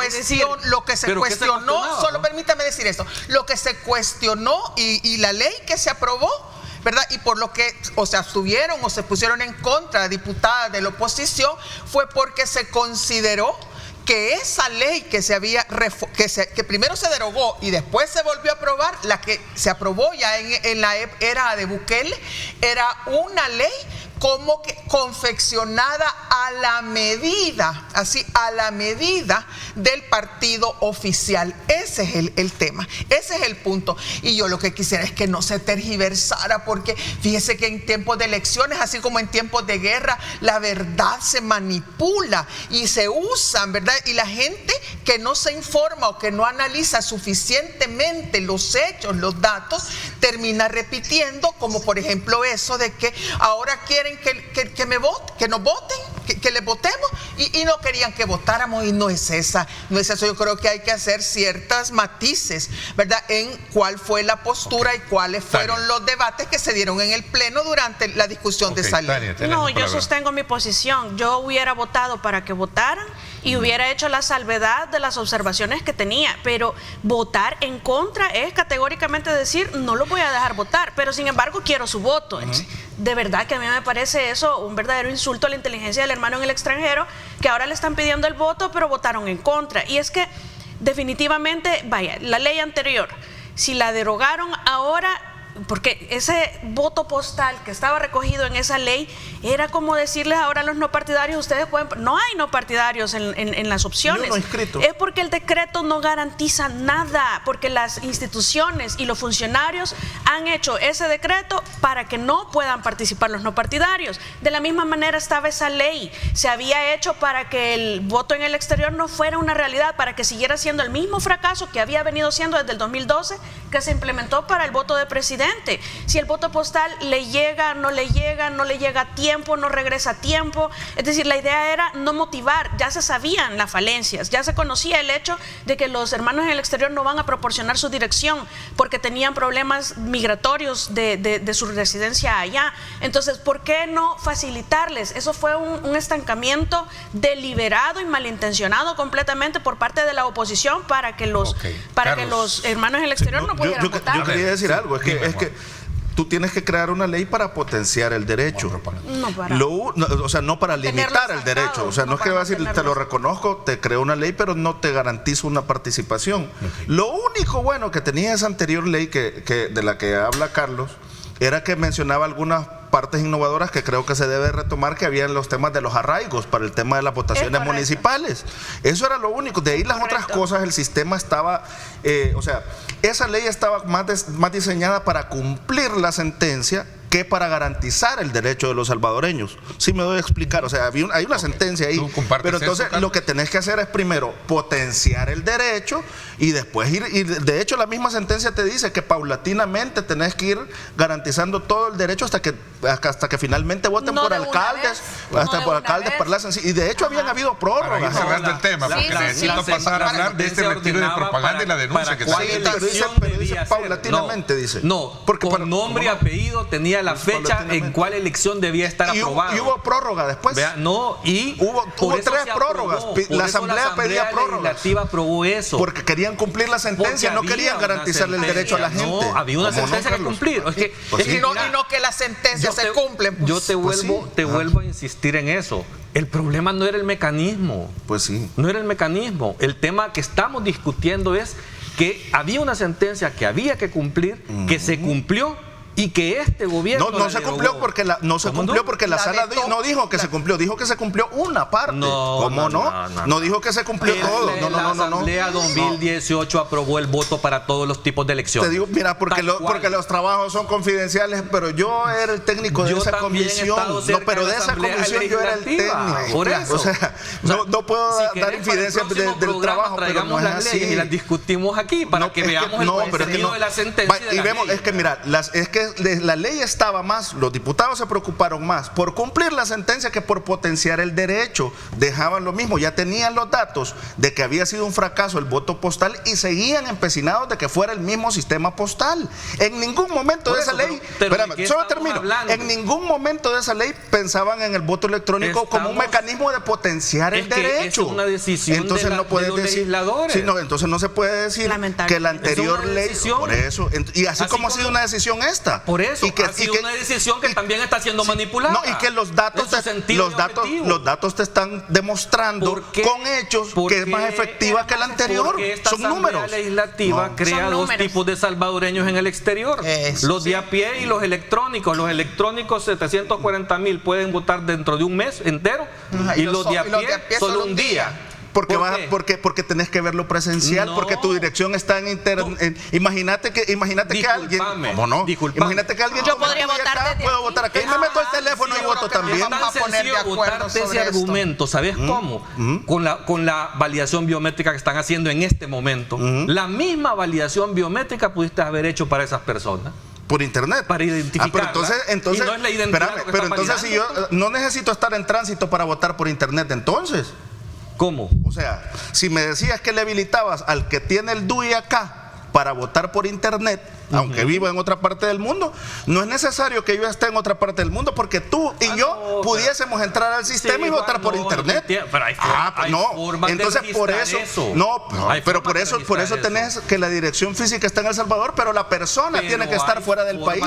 Lo que se cuestionó, solo permítame decir esto, lo que se cuestionó y la ley que se aprobó, ¿verdad? Y por lo que o se abstuvieron o se pusieron en contra de diputadas de la oposición fue porque se consideró que esa ley que que primero se derogó y después se volvió a aprobar, la que se aprobó ya en la era de Bukele, era una ley como que confeccionada a la medida, así, a la medida del partido oficial. Ese es el tema, ese es el punto. Y yo lo que quisiera es que no se tergiversara, porque fíjese que en tiempos de elecciones, así como en tiempos de guerra, la verdad se manipula y se usan, ¿verdad? Y la gente que no se informa o que no analiza suficientemente los hechos, los datos, termina repitiendo, como por ejemplo eso de que ahora quieren que nos voten, que les votemos, y no querían que votáramos, y no es eso. Yo creo que hay que hacer ciertos matices, ¿verdad?, en cuál fue la postura y cuáles fueron los debates que se dieron en el Pleno durante la discusión de esa ley. No, yo sostengo mi posición. Yo hubiera votado para que votaran y hubiera hecho la salvedad de las observaciones que tenía, pero votar en contra es categóricamente decir, no lo voy a dejar votar, pero sin embargo quiero su voto. De verdad que a mí me parece eso un verdadero insulto a la inteligencia del hermano en el extranjero, que ahora le están pidiendo el voto, pero votaron en contra. Y es que definitivamente, vaya, la ley anterior, si la derogaron ahora, porque ese voto postal que estaba recogido en esa ley era como decirles ahora a los no partidarios, ustedes pueden, no hay no partidarios en las opciones. Es porque el decreto no garantiza nada, porque las instituciones y los funcionarios han hecho ese decreto para que no puedan participar los no partidarios. De la misma manera estaba esa ley, se había hecho para que el voto en el exterior no fuera una realidad, para que siguiera siendo el mismo fracaso que había venido siendo desde el 2012, que se implementó para el voto de presidente. Si el voto postal le llega, no le llega a tiempo, no regresa a tiempo. Es decir, la idea era no motivar. Ya se sabían las falencias, ya se conocía el hecho de que los hermanos en el exterior no van a proporcionar su dirección porque tenían problemas migratorios de su residencia allá. Entonces, ¿por qué no facilitarles? Eso fue un estancamiento deliberado y malintencionado completamente por parte de la oposición para que los hermanos en el exterior no pudieran votar. Yo quería decir algo, es que tú tienes que crear una ley para potenciar el derecho. No para limitar el derecho. O sea, no es que va a decir, te lo reconozco, te creo una ley, pero no te garantizo una participación. Lo único bueno que tenía esa anterior ley de la que habla Carlos era que mencionaba algunas partes innovadoras que creo que se debe retomar, que había en los temas de los arraigos para el tema de las votaciones municipales. Eso era lo único. De ahí las otras cosas, el sistema estaba, esa ley estaba más diseñada para cumplir la sentencia que para garantizar el derecho de los salvadoreños. Sí me doy a explicar, o sea, hay una sentencia ahí, pero entonces lo que tenés que hacer es primero potenciar el derecho y después y de hecho la misma sentencia te dice que paulatinamente tenés que ir garantizando todo el derecho hasta que finalmente voten por alcaldes, y de hecho habían habido prórrogas. Cerrando el tema, porque necesito pasar a hablar de este retiro de propaganda y la denuncia que se dice paulatinamente, dice. No, porque con nombre y apellido tenía la fecha en cuál elección debía estar aprobada. Y hubo prórroga después. Hubo 3 prórrogas. La Asamblea pedía prórrogas. La legislativa aprobó eso. Porque querían cumplir la sentencia, no querían garantizarle el derecho a la gente. No, había una sentencia que cumplir. Y no que las sentencias se cumplen. Yo te vuelvo a insistir en eso. El problema no era el mecanismo. Pues sí. No era el mecanismo. El tema que estamos discutiendo es que había una sentencia que había que cumplir, que se cumplió, y que este gobierno no se cumplió porque la sala no dijo que se cumplió, dijo que se cumplió una parte. ¿Cómo no? No dijo que se cumplió todo. La Asamblea 2018 aprobó el voto para todos los tipos de elecciones. Te digo, mira, porque los trabajos son confidenciales, pero yo era el técnico de esa comisión. Pero de esa comisión yo era el técnico. Por eso. O sea, no puedo dar infidencias del trabajo, pero no es así. Y las discutimos aquí para que veamos el contenido de la sentencia. Y vemos, es que mira, es que la ley estaba más, los diputados se preocuparon más por cumplir la sentencia que por potenciar el derecho. Dejaban lo mismo, ya tenían los datos de que había sido un fracaso el voto postal y seguían empecinados de que fuera el mismo sistema postal. En ningún momento de esa ley, solo termino, en ningún momento de esa ley pensaban en el voto electrónico como un mecanismo de potenciar el derecho. Es una decisión entonces de no puedes los decir, legisladores. Sí, no, entonces no se puede decir que la anterior ley, por eso, y así como ha sido una decisión esta. Por eso, ha sido una decisión que también está siendo manipulada. No, y que los datos te están demostrando con hechos que es más efectiva que la anterior. Son números. La legislativa crea dos tipos de salvadoreños en el exterior. Los de a pie y los electrónicos. Los electrónicos 740,000 pueden votar dentro de un mes entero y los de a pie solo un día. Porque tenés que verlo presencial, porque tu dirección está en internet. Imagínate que alguien, ¿cómo no? Imagínate que alguien, yo podría votar acá, puedo votar acá y me meto el teléfono y voto también. Es tan sencillo votarte ese argumento, ¿sabes cómo? Con la validación biométrica que están haciendo en este momento. La misma validación biométrica pudiste haber hecho para esas personas. Por internet. Para identificar. Pero entonces, y no es la identidad pero entonces si yo no necesito estar en tránsito para votar por internet, entonces. ¿Cómo? O sea, si me decías que le habilitabas al que tiene el DUI acá para votar por internet, aunque viva en otra parte del mundo, no es necesario que yo esté en otra parte del mundo, porque tú y yo pudiésemos entrar al sistema y votar por internet. Pero hay formas entonces de por eso eso. Pero por eso tenés que la dirección física está en El Salvador, pero la persona tiene que estar fuera del país,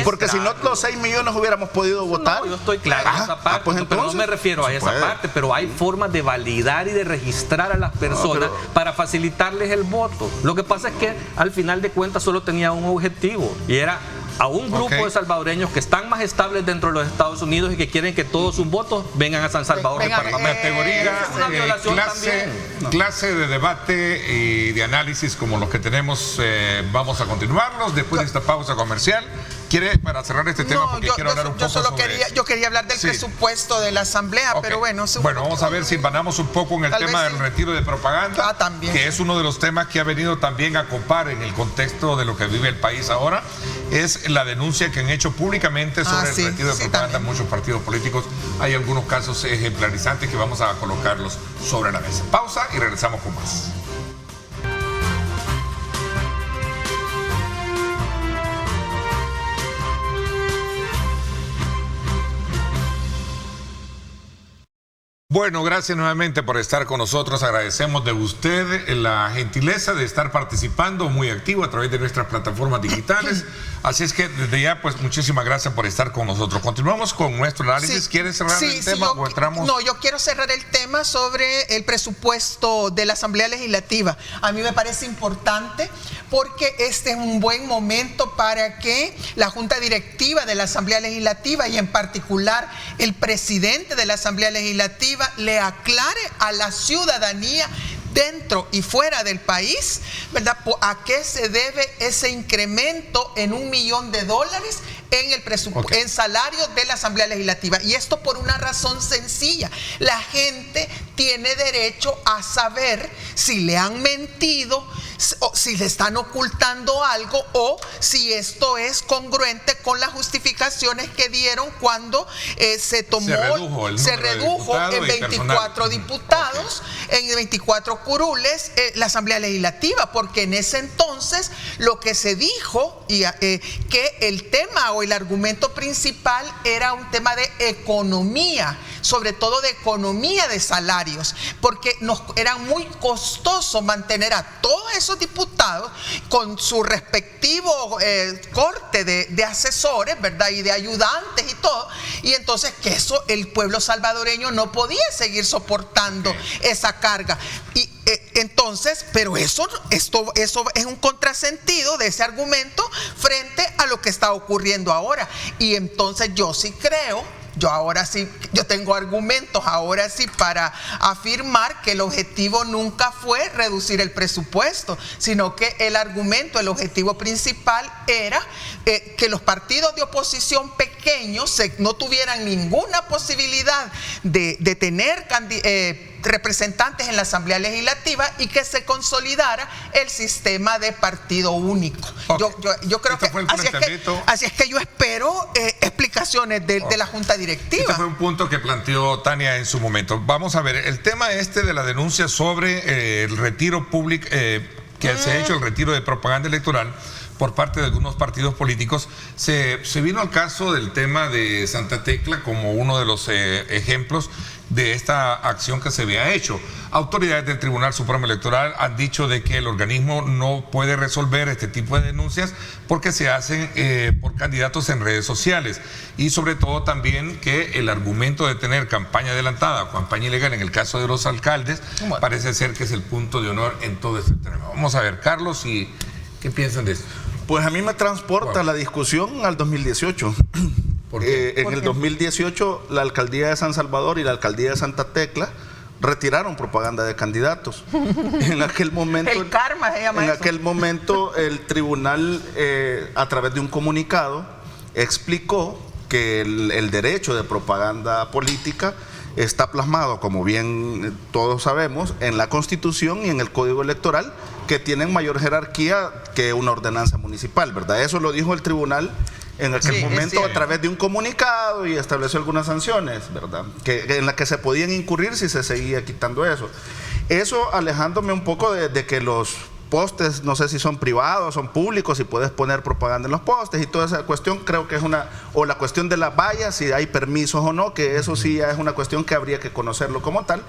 porque si no los 6 millones hubiéramos podido votar. No, yo estoy claro en esa parte, pues entonces, pero no me refiero a esa parte, pero hay formas de validar y de registrar a las personas para facilitarles el voto. Lo que pasa es que al final de cuentas solo tenía un objetivo, y era a un grupo de salvadoreños que están más estables dentro de los Estados Unidos y que quieren que todos sus votos vengan a San Salvador. Clase de debate y de análisis como los que tenemos, vamos a continuarlos después de esta pausa comercial. ¿Quiere, para cerrar este tema, porque quiero hablar un poco yo quería hablar del presupuesto de la Asamblea, pero bueno. Vamos a ver si vanamos un poco en el tema del retiro de propaganda, que es uno de los temas que ha venido también a copar en el contexto de lo que vive el país ahora. Es la denuncia que han hecho públicamente sobre el retiro de propaganda en muchos partidos políticos. Hay algunos casos ejemplarizantes que vamos a colocarlos sobre la mesa. Pausa y regresamos con más. Bueno, gracias nuevamente por estar con nosotros. Agradecemos de usted la gentileza de estar participando muy activo a través de nuestras plataformas digitales. Así es que desde ya, pues muchísimas gracias por estar con nosotros. Continuamos con nuestro análisis. ¿Quieres cerrar el tema o entramos? No, yo quiero cerrar el tema sobre el presupuesto de la Asamblea Legislativa. A mí me parece importante porque este es un buen momento para que la Junta Directiva de la Asamblea Legislativa y en particular el presidente de la Asamblea Legislativa le aclare a la ciudadanía dentro y fuera del país, ¿verdad?, ¿a qué se debe ese incremento en $1 millón en el presupuesto, en salarios de la Asamblea Legislativa? Y esto por una razón sencilla: la gente tiene derecho a saber si le han mentido, o si le están ocultando algo, o si esto es congruente con las justificaciones que dieron cuando se redujo en 24 diputados, en 24 curules la Asamblea Legislativa, porque en ese entonces lo que se dijo que el tema o el argumento principal era un tema de economía, sobre todo de economía de salarios, porque era muy costoso mantener a todos esos diputados con su respectivo corte de asesores, ¿verdad?, y de ayudantes y todo, y entonces que eso el pueblo salvadoreño no podía seguir soportando esa carga. Y entonces, pero esto es un contrasentido de ese argumento frente a lo que está ocurriendo ahora. Y entonces yo sí creo, yo tengo argumentos ahora sí para afirmar que el objetivo nunca fue reducir el presupuesto, sino que el objetivo principal era que los partidos de oposición pequeños no tuvieran ninguna posibilidad de tener representantes en la Asamblea Legislativa y que se consolidara el sistema de partido único. Okay. Yo creo que así es que yo espero explicaciones de la Junta Directiva. Este fue un punto que planteó Tania en su momento. Vamos a ver, el tema de la denuncia sobre el retiro público, que se ha hecho el retiro de propaganda electoral por parte de algunos partidos políticos, se vino al caso del tema de Santa Tecla como uno de los ejemplos de esta acción que se había hecho. Autoridades del Tribunal Supremo Electoral han dicho de que el organismo no puede resolver este tipo de denuncias porque se hacen por candidatos en redes sociales, y sobre todo también que el argumento de tener campaña adelantada o campaña ilegal en el caso de los alcaldes parece ser que es el punto de honor en todo este tema. Vamos a ver, Carlos, ¿qué piensan de esto? Pues a mí me transporta la discusión al 2018. ¿Por qué? En el 2018 la alcaldía de San Salvador y la alcaldía de Santa Tecla retiraron propaganda de candidatos. En aquel momento, el karma se llama eso. Aquel momento el tribunal, a través de un comunicado, explicó que el derecho de propaganda política está plasmado, como bien todos sabemos, en la Constitución y en el Código Electoral, que tienen mayor jerarquía que una ordenanza municipal, ¿verdad? Eso lo dijo el tribunal en aquel momento a través de un comunicado, y estableció algunas sanciones, ¿verdad? En las que se podían incurrir si se seguía quitando eso. Eso alejándome un poco de que los postes, no sé si son privados, son públicos, si puedes poner propaganda en los postes y toda esa cuestión, creo que es o la cuestión de las vallas, si hay permisos o no, que eso sí ya es una cuestión que habría que conocerlo como tal,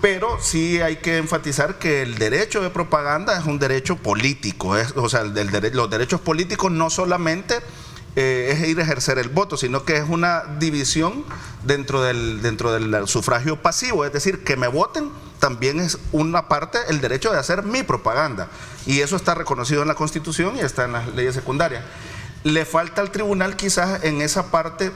pero sí hay que enfatizar que el derecho de propaganda es un derecho político, o sea, los derechos políticos no solamente es ir a ejercer el voto, sino que es una división dentro del sufragio pasivo, es decir, que me voten también es una parte el derecho de hacer mi propaganda, y eso está reconocido en la Constitución y está en las leyes secundarias. Le falta al tribunal quizás en esa parte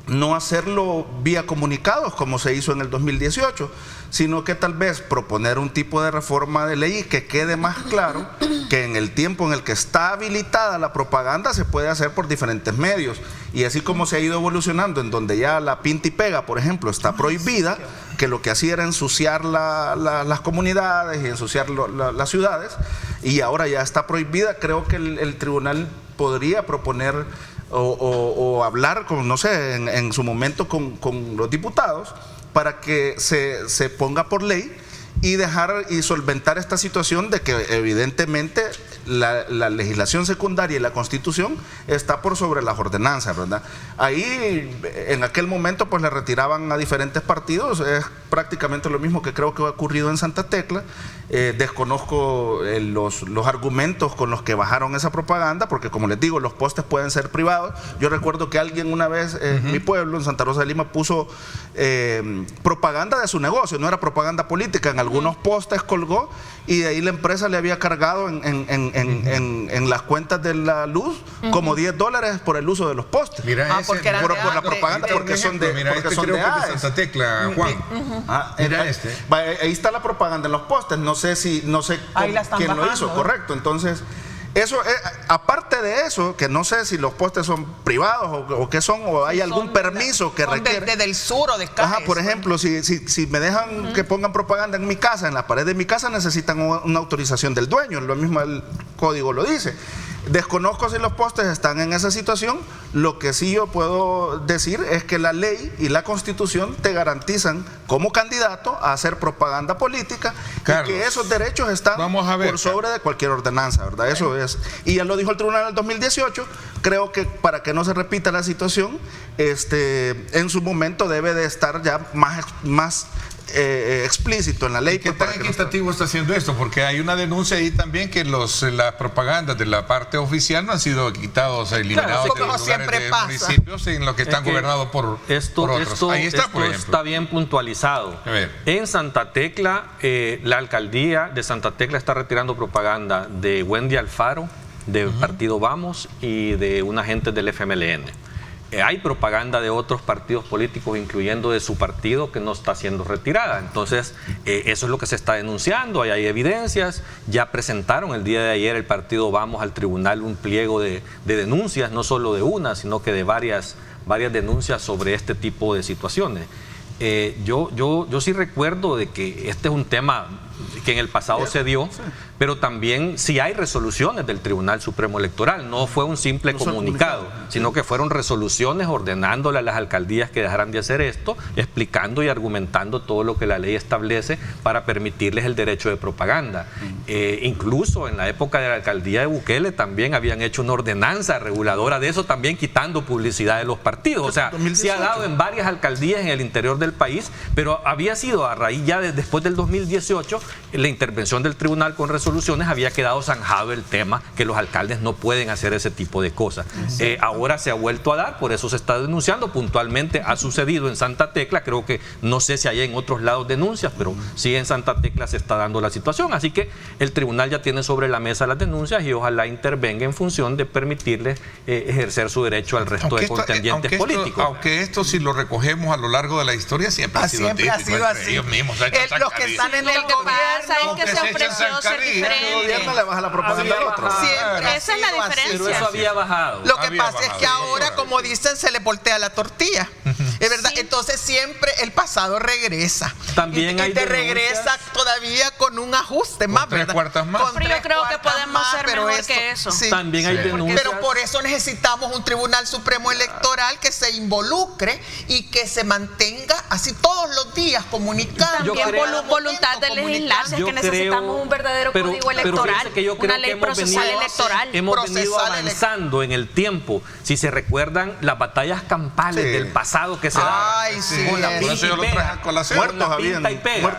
no hacerlo vía comunicados como se hizo en el 2018, sino que tal vez proponer un tipo de reforma de ley que quede más claro que en el tiempo en el que está habilitada la propaganda se puede hacer por diferentes medios, y así como se ha ido evolucionando en donde ya la pinta y pega, por ejemplo, está prohibida, que lo que hacía era ensuciar las comunidades y ensuciar las ciudades, y ahora ya está prohibida. Creo que el tribunal podría proponer o hablar con, no sé, en su momento con los diputados para que se ponga por ley y dejar y solventar esta situación de que evidentemente la legislación secundaria y la Constitución está por sobre las ordenanzas, ¿verdad? Ahí en aquel momento pues le retiraban a diferentes partidos, es prácticamente lo mismo que creo que ha ocurrido en Santa Tecla. Desconozco los argumentos con los que bajaron esa propaganda, porque como les digo, los postes pueden ser privados. Yo recuerdo que alguien una vez en mi pueblo, en Santa Rosa de Lima, puso propaganda de su negocio, no era propaganda política, en algunos postes colgó, y de ahí la empresa le había cargado en las cuentas de la luz como $10 por el uso de los postes. Mira, por la propaganda, porque son de Santa Tecla, Juan. Mira ahí está la propaganda en los postes, no sé quién lo hizo, correcto. Entonces, eso, aparte de eso, que no sé si los postes son privados o qué son, o hay algún permiso que requiere. Desde el sur o de Cádiz. Por ejemplo, si me dejan que pongan propaganda en mi casa, en la pared de mi casa, necesitan una autorización del dueño, lo mismo el código lo dice. Desconozco si los postes están en esa situación. Lo que sí yo puedo decir es que la ley y la Constitución te garantizan como candidato a hacer propaganda política, Carlos, y que esos derechos están por sobre de cualquier ordenanza, ¿verdad? Eso es. Y ya lo dijo el tribunal en el 2018. Creo que para que no se repita la situación, en su momento debe de estar ya más explícito en la ley. ¿Qué tan equitativo está haciendo esto? Porque hay una denuncia ahí también que las propagandas de la parte oficial no han sido quitados, eliminados de los lugares de municipios en los que están gobernados por otros. Ahí está, por ejemplo. Está bien puntualizado. En Santa Tecla, la alcaldía de Santa Tecla está retirando propaganda de Wendy Alfaro, del partido Vamos y de una gente del FMLN. Hay propaganda de otros partidos políticos, incluyendo de su partido, que no está siendo retirada. Entonces, eso es lo que se está denunciando. Hay evidencias. Ya presentaron el día de ayer el partido Vamos al tribunal un pliego de denuncias, no solo de una, sino que de varias denuncias sobre este tipo de situaciones. Yo sí recuerdo de que este es un tema que en el pasado se dio, pero también sí hay resoluciones del Tribunal Supremo Electoral. No fue un simple comunicado, sino que fueron resoluciones ordenándole a las alcaldías que dejaran de hacer esto, explicando y argumentando todo lo que la ley establece para permitirles el derecho de propaganda. Incluso en la época de la alcaldía de Bukele también habían hecho una ordenanza reguladora de eso, también quitando publicidad de los partidos. O sea, se ha dado en varias alcaldías en el interior del país, pero había sido a raíz ya después del 2018, la intervención del tribunal con resoluciones había quedado zanjado el tema que los alcaldes no pueden hacer ese tipo de cosas. Ahora se ha vuelto a dar, por eso se está denunciando. Puntualmente ha sucedido en Santa Tecla, creo que no sé si hay en otros lados denuncias, pero sí en Santa Tecla se está dando la situación. Así que el tribunal ya tiene sobre la mesa las denuncias y ojalá intervenga en función de permitirles ejercer su derecho al resto de contendientes políticos. Aunque esto, si lo recogemos a lo largo de la historia, siempre ha sido así. Ellos mismos los que están en el gobierno, que se ofreció ser diferente. El gobierno le baja la propaganda al otro. Siempre esa es la diferencia. Pero eso había bajado. Lo que pasa es que ahora, como dicen, se le voltea la tortilla. Es verdad. Sí. Entonces siempre el pasado regresa. También hay te regresa todavía con un ajuste más, ¿verdad? Pero yo creo que podemos ser mejor que eso. Sí. También hay denuncias. Pero por eso necesitamos un Tribunal Supremo Electoral que se involucre y que se mantenga así todos los días comunicando. También voluntad de legislar, es que necesitamos un verdadero código electoral, una ley procesal electoral. Hemos venido avanzando en el tiempo. Si se recuerdan las batallas campales del pasado que se daban. Con la pinta y pega.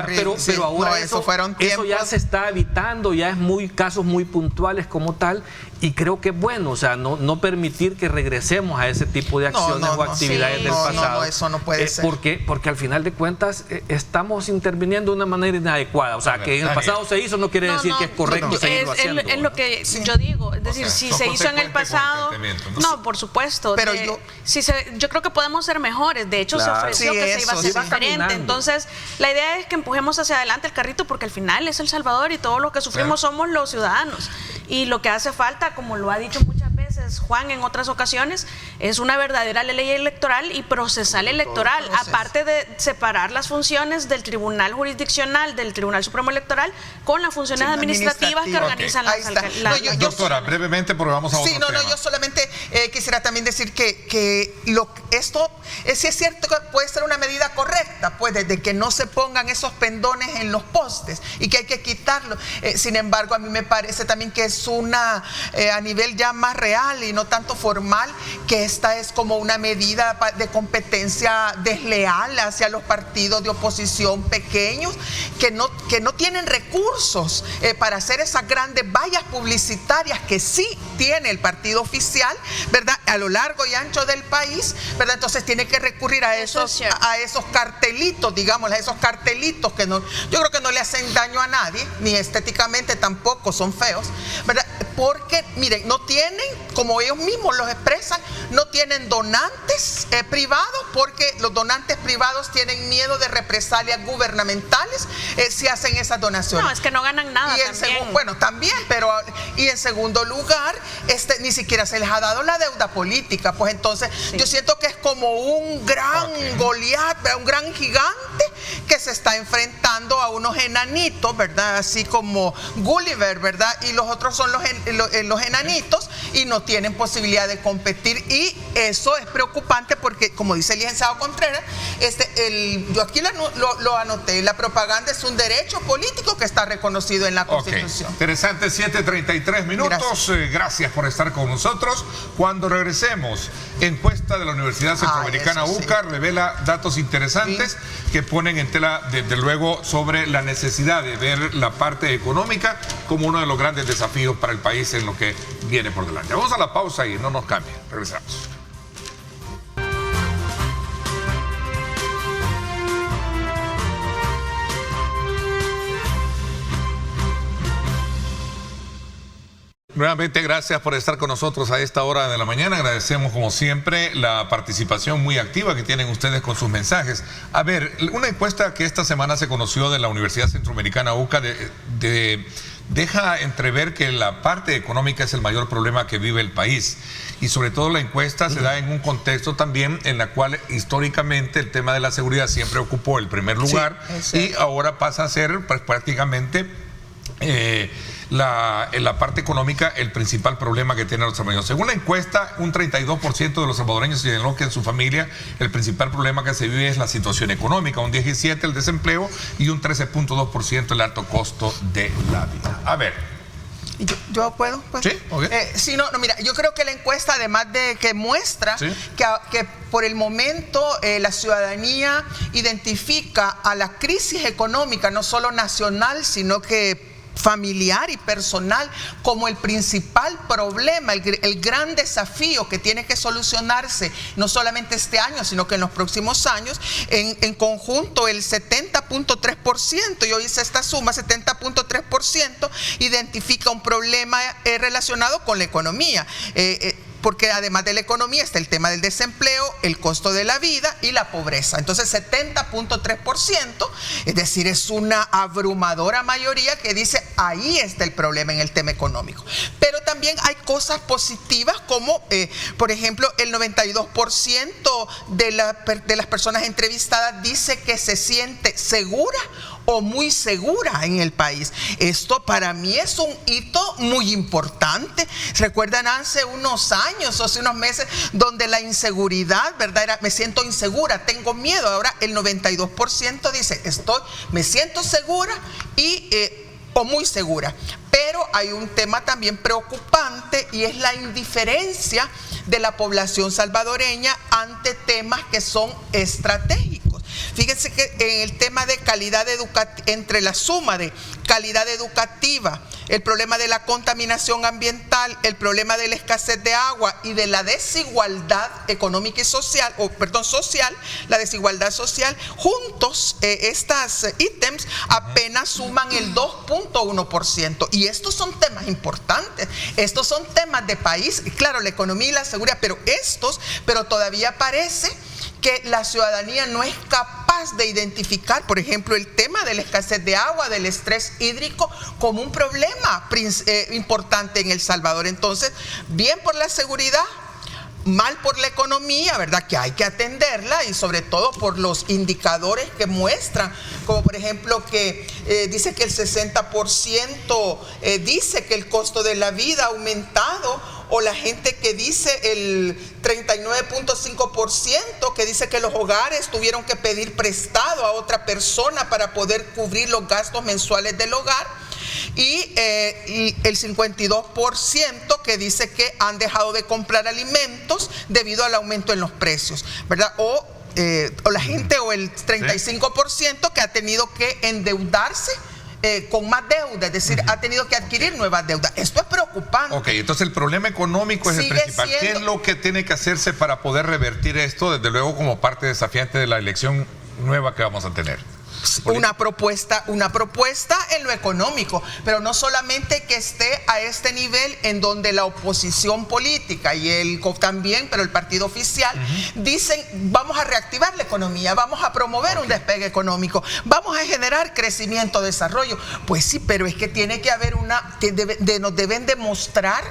Pero ahora eso ya se está evitando, ya es casos muy puntuales como tal. Y creo que es bueno, o sea, no permitir que regresemos a ese tipo de acciones o actividades del pasado. No, eso no puede ser. Porque al final de cuentas estamos interviniendo de una manera inadecuada. O sea, que en el pasado se hizo no quiere decir que es correcto seguirlo haciendo. Es lo que yo digo. Es decir, si se hizo en el pasado... No, por supuesto. Pero yo creo que podemos ser mejores. De hecho, se ofreció que se iba a hacer diferente. Entonces, la idea es que empujemos hacia adelante el carrito porque al final es El Salvador y todo lo que sufrimos somos los ciudadanos. Y lo que hace falta, como lo ha dicho muchas veces Juan en otras ocasiones, es una verdadera ley electoral y procesal electoral, aparte de separar las funciones del Tribunal Jurisdiccional, del Tribunal Supremo Electoral, con las funciones administrativas que organizan las alcaldías. Doctora, brevemente, porque vamos a otro tema. Yo solamente quisiera también decir que esto, sí es cierto que puede ser una medida correcta, pues, de que no se pongan esos pendones en los postes y que hay que quitarlo. Sin embargo, a mí me parece también que es una, a nivel ya más real y no tanto formal, que esta es como una medida de competencia desleal hacia los partidos de oposición pequeños que no tienen recursos para hacer esas grandes vallas publicitarias que sí tiene el partido oficial, ¿verdad? A lo largo y ancho del país, ¿verdad? Entonces tiene que recurrir a esos cartelitos, digamos, a esos cartelitos que yo creo que no le hacen daño a nadie, ni estéticamente tampoco son feos, ¿verdad? Porque, miren, no tienen, como ellos mismos los expresan, no tienen donantes privados, porque los donantes privados tienen miedo de represalias gubernamentales si hacen esas donaciones. No, es que no ganan nada también, pero y en segundo lugar, ni siquiera se les ha dado la deuda política, pues entonces yo siento que es como un gran Goliat, un gran gigante que se está enfrentando a unos enanitos, ¿verdad? Así como Gulliver, ¿verdad? Y los otros son los enanitos y no tienen posibilidad de competir, y eso es preocupante porque, como dice el licenciado Contreras, yo aquí lo anoté, la propaganda es un derecho político que está reconocido en la Constitución. Interesante, 7:33 minutos. Gracias por estar con nosotros. Cuando regresemos, encuesta de la Universidad Centroamericana UCA revela datos interesantes que ponen en tela, desde luego, sobre la necesidad de ver la parte económica como uno de los grandes desafíos para el país en lo que viene por delante. Vamos a la pausa y no nos cambien. Regresamos. Nuevamente, gracias por estar con nosotros a esta hora de la mañana. Agradecemos, como siempre, la participación muy activa que tienen ustedes con sus mensajes. A ver, una encuesta que esta semana se conoció de la Universidad Centroamericana UCA deja entrever que la parte económica es el mayor problema que vive el país. Y sobre todo la encuesta se da en un contexto también en la cual históricamente el tema de la seguridad siempre ocupó el primer lugar, y ahora pasa a ser pues, prácticamente en la parte económica el principal problema que tienen los salvadoreños. Según la encuesta, un 32% de los salvadoreños señaló que en su familia el principal problema que se vive es la situación económica, un 17% el desempleo y un 13.2% el alto costo de la vida. A ver. ¿Yo puedo? Pues? Sí, okay. Sí, no, mira, yo creo que la encuesta, además de que muestra que por el momento la ciudadanía identifica a la crisis económica, no solo nacional, sino que familiar y personal, como el principal problema, el gran desafío que tiene que solucionarse no solamente este año, sino que en los próximos años. En conjunto, el 70.3%, yo hice esta suma, 70.3% identifica un problema relacionado con la economía. Porque además de la economía está el tema del desempleo, el costo de la vida y la pobreza. Entonces 70.3%, es decir, es una abrumadora mayoría que dice ahí está el problema en el tema económico. Pero también hay cosas positivas como, por ejemplo, el 92% de las personas entrevistadas dice que se siente segura o muy segura en el país. Esto para mí es un hito muy importante. Recuerdan hace unos años o hace unos meses donde la inseguridad, ¿verdad? Era, me siento insegura, tengo miedo. Ahora el 92% dice, me siento segura o muy segura. Pero hay un tema también preocupante y es la indiferencia de la población salvadoreña ante temas que son estratégicos. Fíjense que en el tema de calidad educativa, entre la suma de calidad educativa, el problema de la contaminación ambiental, el problema de la escasez de agua y de la desigualdad económica y social, la desigualdad social, juntos estos ítems apenas suman el 2.1%. Y estos son temas importantes, estos son temas de país, claro, la economía y la seguridad, pero todavía parece que la ciudadanía no es capaz de identificar, por ejemplo, el tema de la escasez de agua, del estrés hídrico, como un problema importante en El Salvador. Entonces, bien por la seguridad, mal por la economía, ¿verdad? Que hay que atenderla, y sobre todo por los indicadores que muestran, como por ejemplo que dice que el 60% dice que el costo de la vida ha aumentado, o la gente que dice el 39.5% que dice que los hogares tuvieron que pedir prestado a otra persona para poder cubrir los gastos mensuales del hogar. Y el 52% que dice que han dejado de comprar alimentos debido al aumento en los precios, ¿verdad? O la gente, o el 35% que ha tenido que endeudarse con más deuda, es decir, ha tenido que adquirir nuevas deudas. Esto es preocupante. Ok, entonces el problema económico es el principal. ¿Qué es lo que tiene que hacerse para poder revertir esto, desde luego como parte desafiante de la elección nueva que vamos a tener? Una propuesta en lo económico, pero no solamente que esté a este nivel en donde la oposición política y también, pero el partido oficial dicen vamos a reactivar la economía, vamos a promover un despegue económico, vamos a generar crecimiento, desarrollo. Pues sí, pero es que tiene que haber nos deben demostrar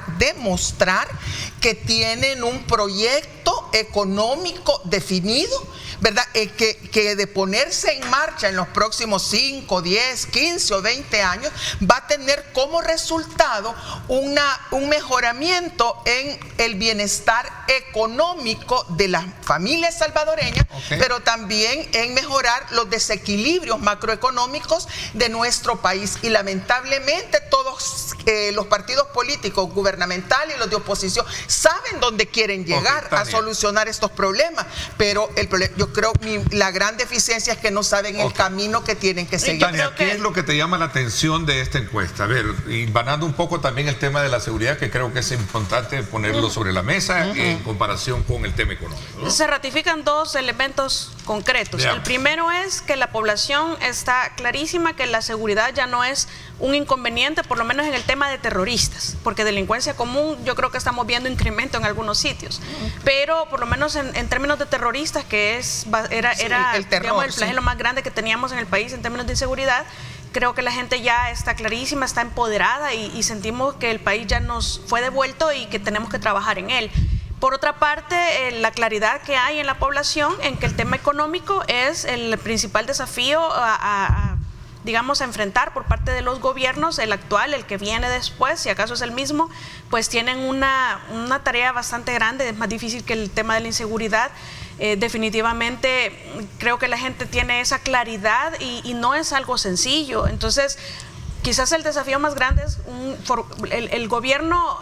que tienen un proyecto económico definido, ¿verdad? Que de ponerse en marcha en los próximos 5, 10, 15 o 20 años va a tener como resultado un mejoramiento en el bienestar económico de las familias salvadoreñas, pero también en mejorar los desequilibrios macroeconómicos de nuestro país. Y lamentablemente todos los partidos políticos gubernamentales y los de oposición saben dónde quieren llegar a solucionar estos problemas, pero yo creo que la gran deficiencia es que no saben el camino que tienen que seguir. Tania, ¿qué es lo que te llama la atención de esta encuesta? A ver, y vanando un poco también el tema de la seguridad, que creo que es importante ponerlo sobre la mesa en comparación con el tema económico, ¿no? Se ratifican dos elementos concretos. El primero es que la población está clarísima que la seguridad ya no es un inconveniente, por lo menos en el tema de terroristas, porque delincuencia común yo creo que estamos viendo incremento en algunos sitios, pero por lo menos en términos de terroristas, que era el terror, digamos, el flagelo más grande que teníamos en el país en términos de inseguridad, creo que la gente ya está clarísima, está empoderada y sentimos que el país ya nos fue devuelto y que tenemos que trabajar en él. Por otra parte, la claridad que hay en la población en que el tema económico es el principal desafío digamos, a enfrentar por parte de los gobiernos, el actual, el que viene después, si acaso es el mismo, pues tienen una tarea bastante grande, es más difícil que el tema de la inseguridad. Definitivamente creo que la gente tiene esa claridad y no es algo sencillo. Entonces, quizás el desafío más grande es el gobierno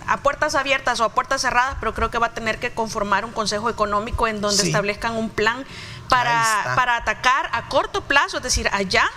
a puertas abiertas o a puertas cerradas, pero creo que va a tener que conformar un consejo económico en donde establezcan un plan para atacar a corto plazo, es decir, allá,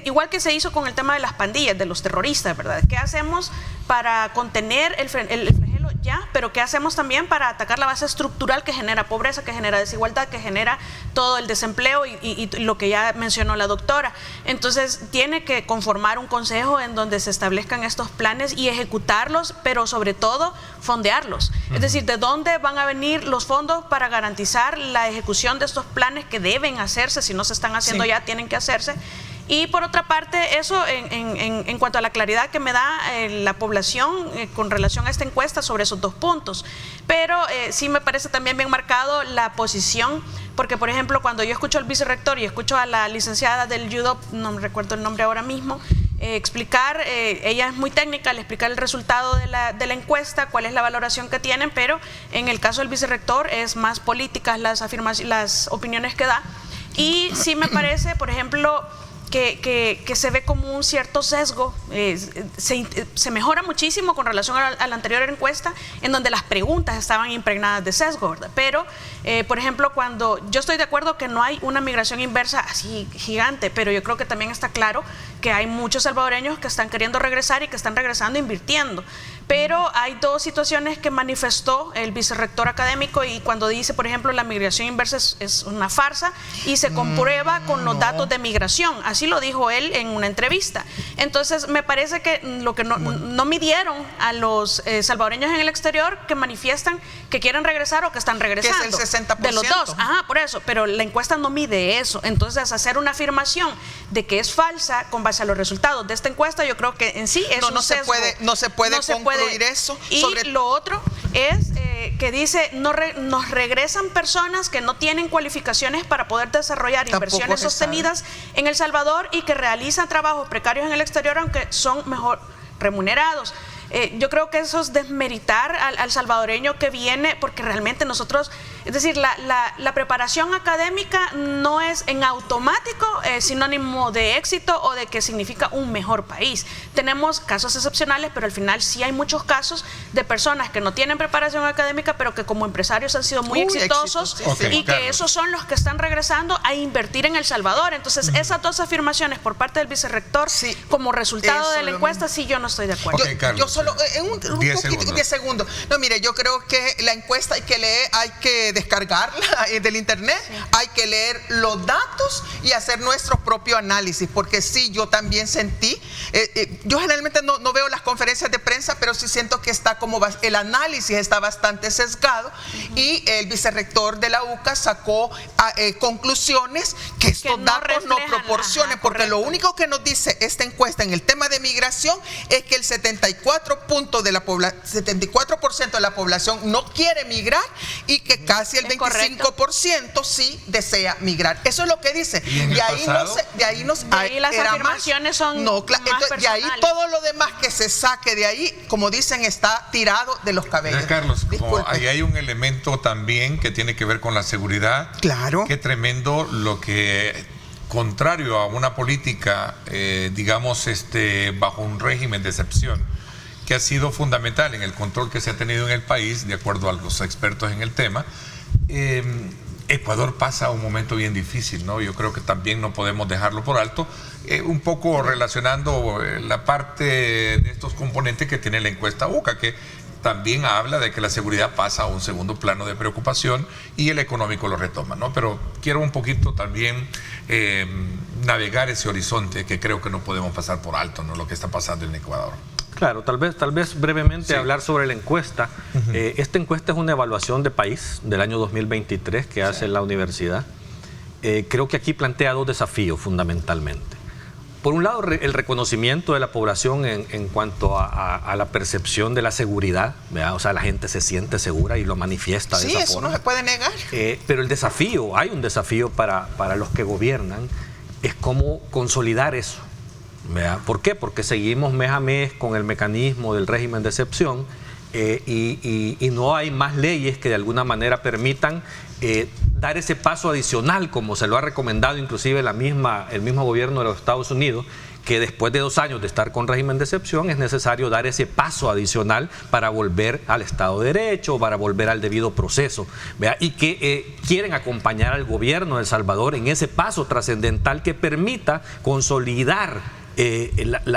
igual que se hizo con el tema de las pandillas, de los terroristas, ¿verdad? ¿Qué hacemos para contener el flagelo ya? Pero ¿qué hacemos también para atacar la base estructural que genera pobreza, que genera desigualdad, que genera todo el desempleo y lo que ya mencionó la doctora? Entonces tiene que conformar un consejo en donde se establezcan estos planes y ejecutarlos, pero sobre todo fondearlos. Es decir, ¿de dónde van a venir los fondos para garantizar la ejecución de estos planes que deben hacerse? Si no se están haciendo ya, tienen que hacerse. Y por otra parte, eso en cuanto a la claridad que me da la población con relación a esta encuesta sobre esos 2 puntos. Pero sí me parece también bien marcado la posición, porque por ejemplo, cuando yo escucho al vicerrector y escucho a la licenciada del UDOP, no me recuerdo el nombre ahora mismo, explicar, ella es muy técnica al explicar el resultado de la encuesta, cuál es la valoración que tienen, pero en el caso del vicerrector es más políticas las opiniones que da. Y sí me parece, por ejemplo, que se ve como un cierto sesgo, se mejora muchísimo con relación a la anterior encuesta, en donde las preguntas estaban impregnadas de sesgo, ¿verdad? Pero, por ejemplo, cuando yo estoy de acuerdo que no hay una migración inversa así gigante, pero yo creo que también está claro que hay muchos salvadoreños que están queriendo regresar y que están regresando invirtiendo. Pero hay 2 situaciones que manifestó el vicerrector académico, y cuando dice, por ejemplo, la migración inversa es una farsa y se comprueba con los datos de migración. Así lo dijo él en una entrevista. Entonces, me parece que lo que no midieron a los salvadoreños en el exterior que manifiestan que quieren regresar o que están regresando. Que es el 60%. De los 2. Ajá, por eso. Pero la encuesta no mide eso. Entonces, hacer una afirmación de que es falsa con base a los resultados de esta encuesta, yo creo que en sí es un sesgo. No se puede concluir eso. Y lo otro es que dice, nos regresan personas que no tienen cualificaciones para poder desarrollar inversiones sostenidas en El Salvador y que realizan trabajos precarios en el exterior, aunque son mejor remunerados. Yo creo que eso es desmeritar al salvadoreño que viene, porque realmente nosotros, es decir, la preparación académica no es en automático sinónimo de éxito o de que significa un mejor país. Tenemos casos excepcionales, pero al final sí hay muchos casos de personas que no tienen preparación académica, pero que como empresarios han sido muy exitosos y que esos son los que están regresando a invertir en El Salvador. Entonces, esas 2 afirmaciones por parte del vicerrector como resultado de la encuesta, sí, yo no estoy de acuerdo. Yo solo, un 10 segundos. No, mire, yo creo que la encuesta hay que leer, hay que descargarla del internet, hay que leer los datos y hacer nuestro propio análisis, porque sí, yo también sentí, yo generalmente no veo las conferencias de prensa, pero sí siento que está como el análisis está bastante sesgado, y el vicerrector de la UCA sacó conclusiones que estos datos no proporcionen, porque lo único que nos dice esta encuesta en el tema de migración es que el 74% de la población no quiere migrar y que casi el 25% sí desea migrar. Eso es lo que dice. De ahí las afirmaciones son más personales. De ahí todo lo demás que se saque de ahí, como dicen, está tirado de los cabellos. Carlos, ahí hay un elemento también que tiene que ver con la seguridad. Claro. Qué tremendo lo que, contrario a una política, digamos, bajo un régimen de excepción, que ha sido fundamental en el control que se ha tenido en el país, de acuerdo a los expertos en el tema, Ecuador pasa un momento bien difícil, ¿no? Yo creo que también no podemos dejarlo por alto, un poco relacionando la parte de estos componentes que tiene la encuesta UCA, que también habla de que la seguridad pasa a un segundo plano de preocupación y el económico lo retoma, ¿no? Pero quiero un poquito también navegar ese horizonte que creo que no podemos pasar por alto, ¿no? Lo que está pasando en Ecuador. Claro, tal vez brevemente hablar sobre la encuesta. Esta encuesta es una evaluación de país del año 2023 que hace la universidad. Creo que aquí plantea 2 desafíos fundamentalmente. por un lado, el reconocimiento de la población en cuanto a la percepción de la seguridad, ¿verdad? O sea, la gente se siente segura y lo manifiesta de esa forma. Sí, eso no se puede negar. Pero el desafío, hay un desafío para los que gobiernan, es cómo consolidar eso, ¿verdad? ¿Por qué? Porque seguimos mes a mes con el mecanismo del régimen de excepción y no hay más leyes que de alguna manera permitan dar ese paso adicional, como se lo ha recomendado inclusive el mismo gobierno de los Estados Unidos, que después de 2 años de estar con régimen de excepción es necesario dar ese paso adicional para volver al Estado de Derecho, para volver al debido proceso, ¿verdad? Y que quieren acompañar al gobierno de El Salvador en ese paso trascendental que permita consolidar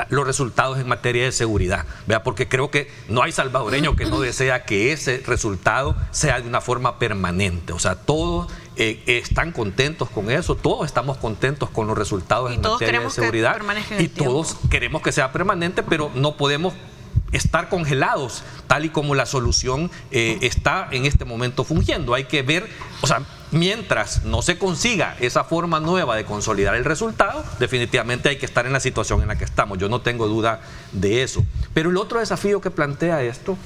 los resultados en materia de seguridad, ¿verdad? Porque creo que no hay salvadoreño que no desea que ese resultado sea de una forma permanente. O sea, todos están contentos con eso, todos estamos contentos con los resultados en materia de seguridad y todos queremos que sea permanente, pero no podemos estar congelados tal y como la solución está en este momento fungiendo. Hay que ver, o sea, mientras no se consiga esa forma nueva de consolidar el resultado, definitivamente hay que estar en la situación en la que estamos. Yo no tengo duda de eso. Pero el otro desafío que plantea esto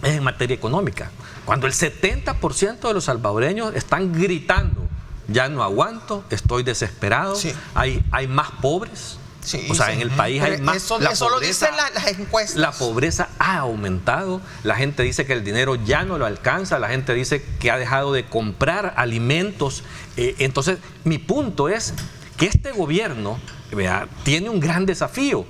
es en materia económica. Cuando el 70% de los salvadoreños están gritando, ya no aguanto, estoy desesperado, sí. hay más pobres. Sí, o sea, en el país hay más. Eso lo dicen las encuestas. La pobreza ha aumentado. La gente dice que el dinero ya no lo alcanza. La gente dice que ha dejado de comprar alimentos. Entonces, mi punto es que este gobierno, vea, tiene un gran desafío.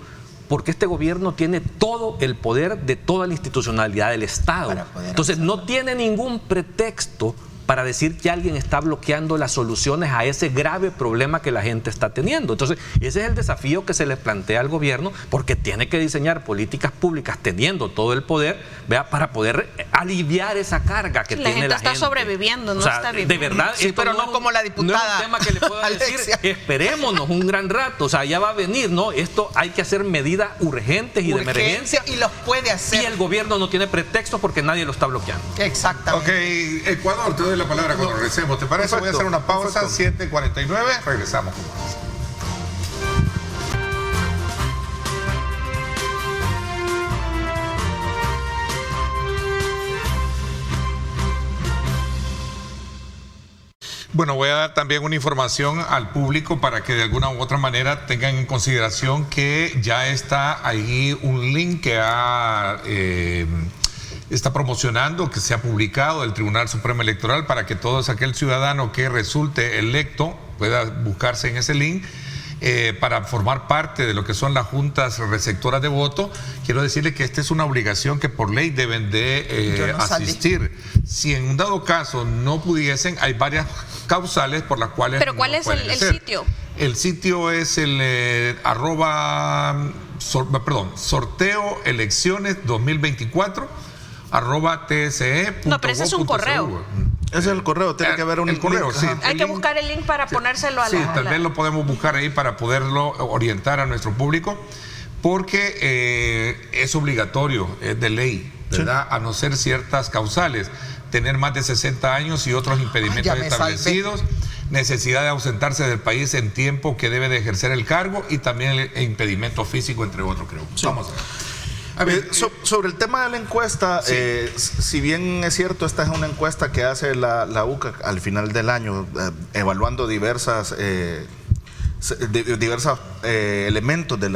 Porque este gobierno tiene todo el poder de toda la institucionalidad del Estado. Entonces, no tiene ningún pretexto para decir que alguien está bloqueando las soluciones a ese grave problema que la gente está teniendo. Entonces, ese es el desafío que se le plantea al gobierno, porque tiene que diseñar políticas públicas teniendo todo el poder, ¿vea? Para poder aliviar esa carga que tiene la gente. Está sobreviviendo, no está viviendo. De verdad, sí, pero no como la diputada. No es un tema que le pueda decir, esperémonos un gran rato, o sea, ya va a venir, ¿no? Esto hay que hacer medidas urgentes y de emergencia. Y los puede hacer. Y el gobierno no tiene pretextos porque nadie lo está bloqueando. Exactamente. Ok, Ecuador, te doy la palabra cuando regresemos. ¿Te parece? Perfecto. Voy a hacer una pausa, 7:49, regresamos con más. Bueno, voy a dar también una información al público para que de alguna u otra manera tengan en consideración que ya está ahí un link que está promocionando, que se ha publicado el Tribunal Supremo Electoral para que todo aquel ciudadano que resulte electo pueda buscarse en ese link para formar parte de lo que son las juntas receptoras de voto. Quiero decirle que esta es una obligación que por ley deben de asistir. Si en un dado caso no pudiesen, hay varias causales por las cuales. ¿Pero cuál es el sitio? El sitio es el sorteo elecciones 2024 @tse.gov.cu. No, pero ese es un correo. Ese es el correo, tiene que haber un correo, sí. Hay que buscar el link para ponérselo a la... Sí, tal vez lo podemos buscar ahí para poderlo orientar a nuestro público, porque es obligatorio, es de ley, ¿verdad? Sí. A no ser ciertas causales, tener más de 60 años y otros impedimentos establecidos, necesidad de ausentarse del país en tiempo que debe de ejercer el cargo y también el impedimento físico, entre otros, creo. Sí. Vamos a ver. Sobre el tema de la encuesta, sí. Si bien es cierto, esta es una encuesta que hace la UCA al final del año, evaluando diversos elementos de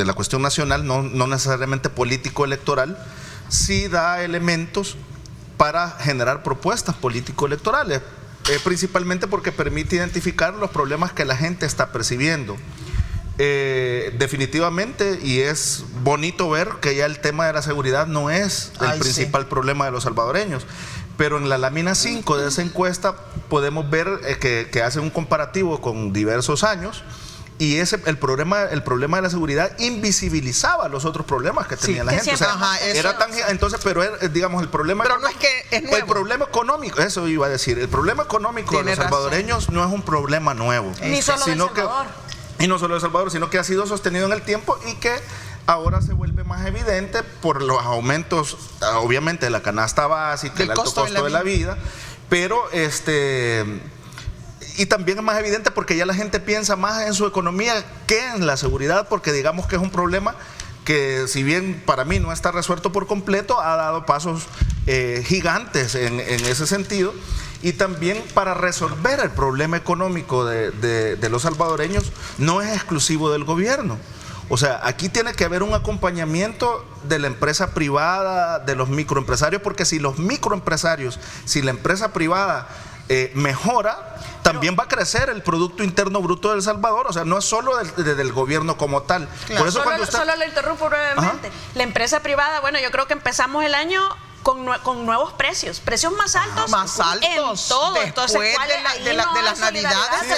la cuestión nacional, no necesariamente político-electoral, sí da elementos para generar propuestas político-electorales, principalmente porque permite identificar los problemas que la gente está percibiendo. Definitivamente, y es bonito ver que ya el tema de la seguridad no es el principal problema de los salvadoreños, pero en la lámina 5 de esa encuesta podemos ver que hace un comparativo con diversos años, y el problema de la seguridad invisibilizaba los otros problemas que tenía la gente. O sea, digamos, el problema... Pero no es que es nuevo. El problema económico, eso iba a decir, el problema económico de los salvadoreños no es un problema nuevo. Ni solo de Salvador. Y no solo de Salvador, sino que ha sido sostenido en el tiempo y que ahora se vuelve más evidente por los aumentos, obviamente, de la canasta básica, el alto costo de la vida, pero Y también es más evidente porque ya la gente piensa más en su economía que en la seguridad, porque digamos que es un problema que, si bien para mí no está resuelto por completo, ha dado pasos gigantes en ese sentido. Y también para resolver el problema económico de los salvadoreños no es exclusivo del gobierno. O sea, aquí tiene que haber un acompañamiento de la empresa privada, de los microempresarios, porque si los microempresarios, si la empresa privada mejora, también va a crecer el Producto Interno Bruto de El Salvador. O sea, no es solo del gobierno como tal. Claro. Por eso solo lo interrumpo brevemente. Ajá. La empresa privada, bueno, yo creo que empezamos el año con nuevos precios más altos. Más altos. En todo. Entonces, de las navidades.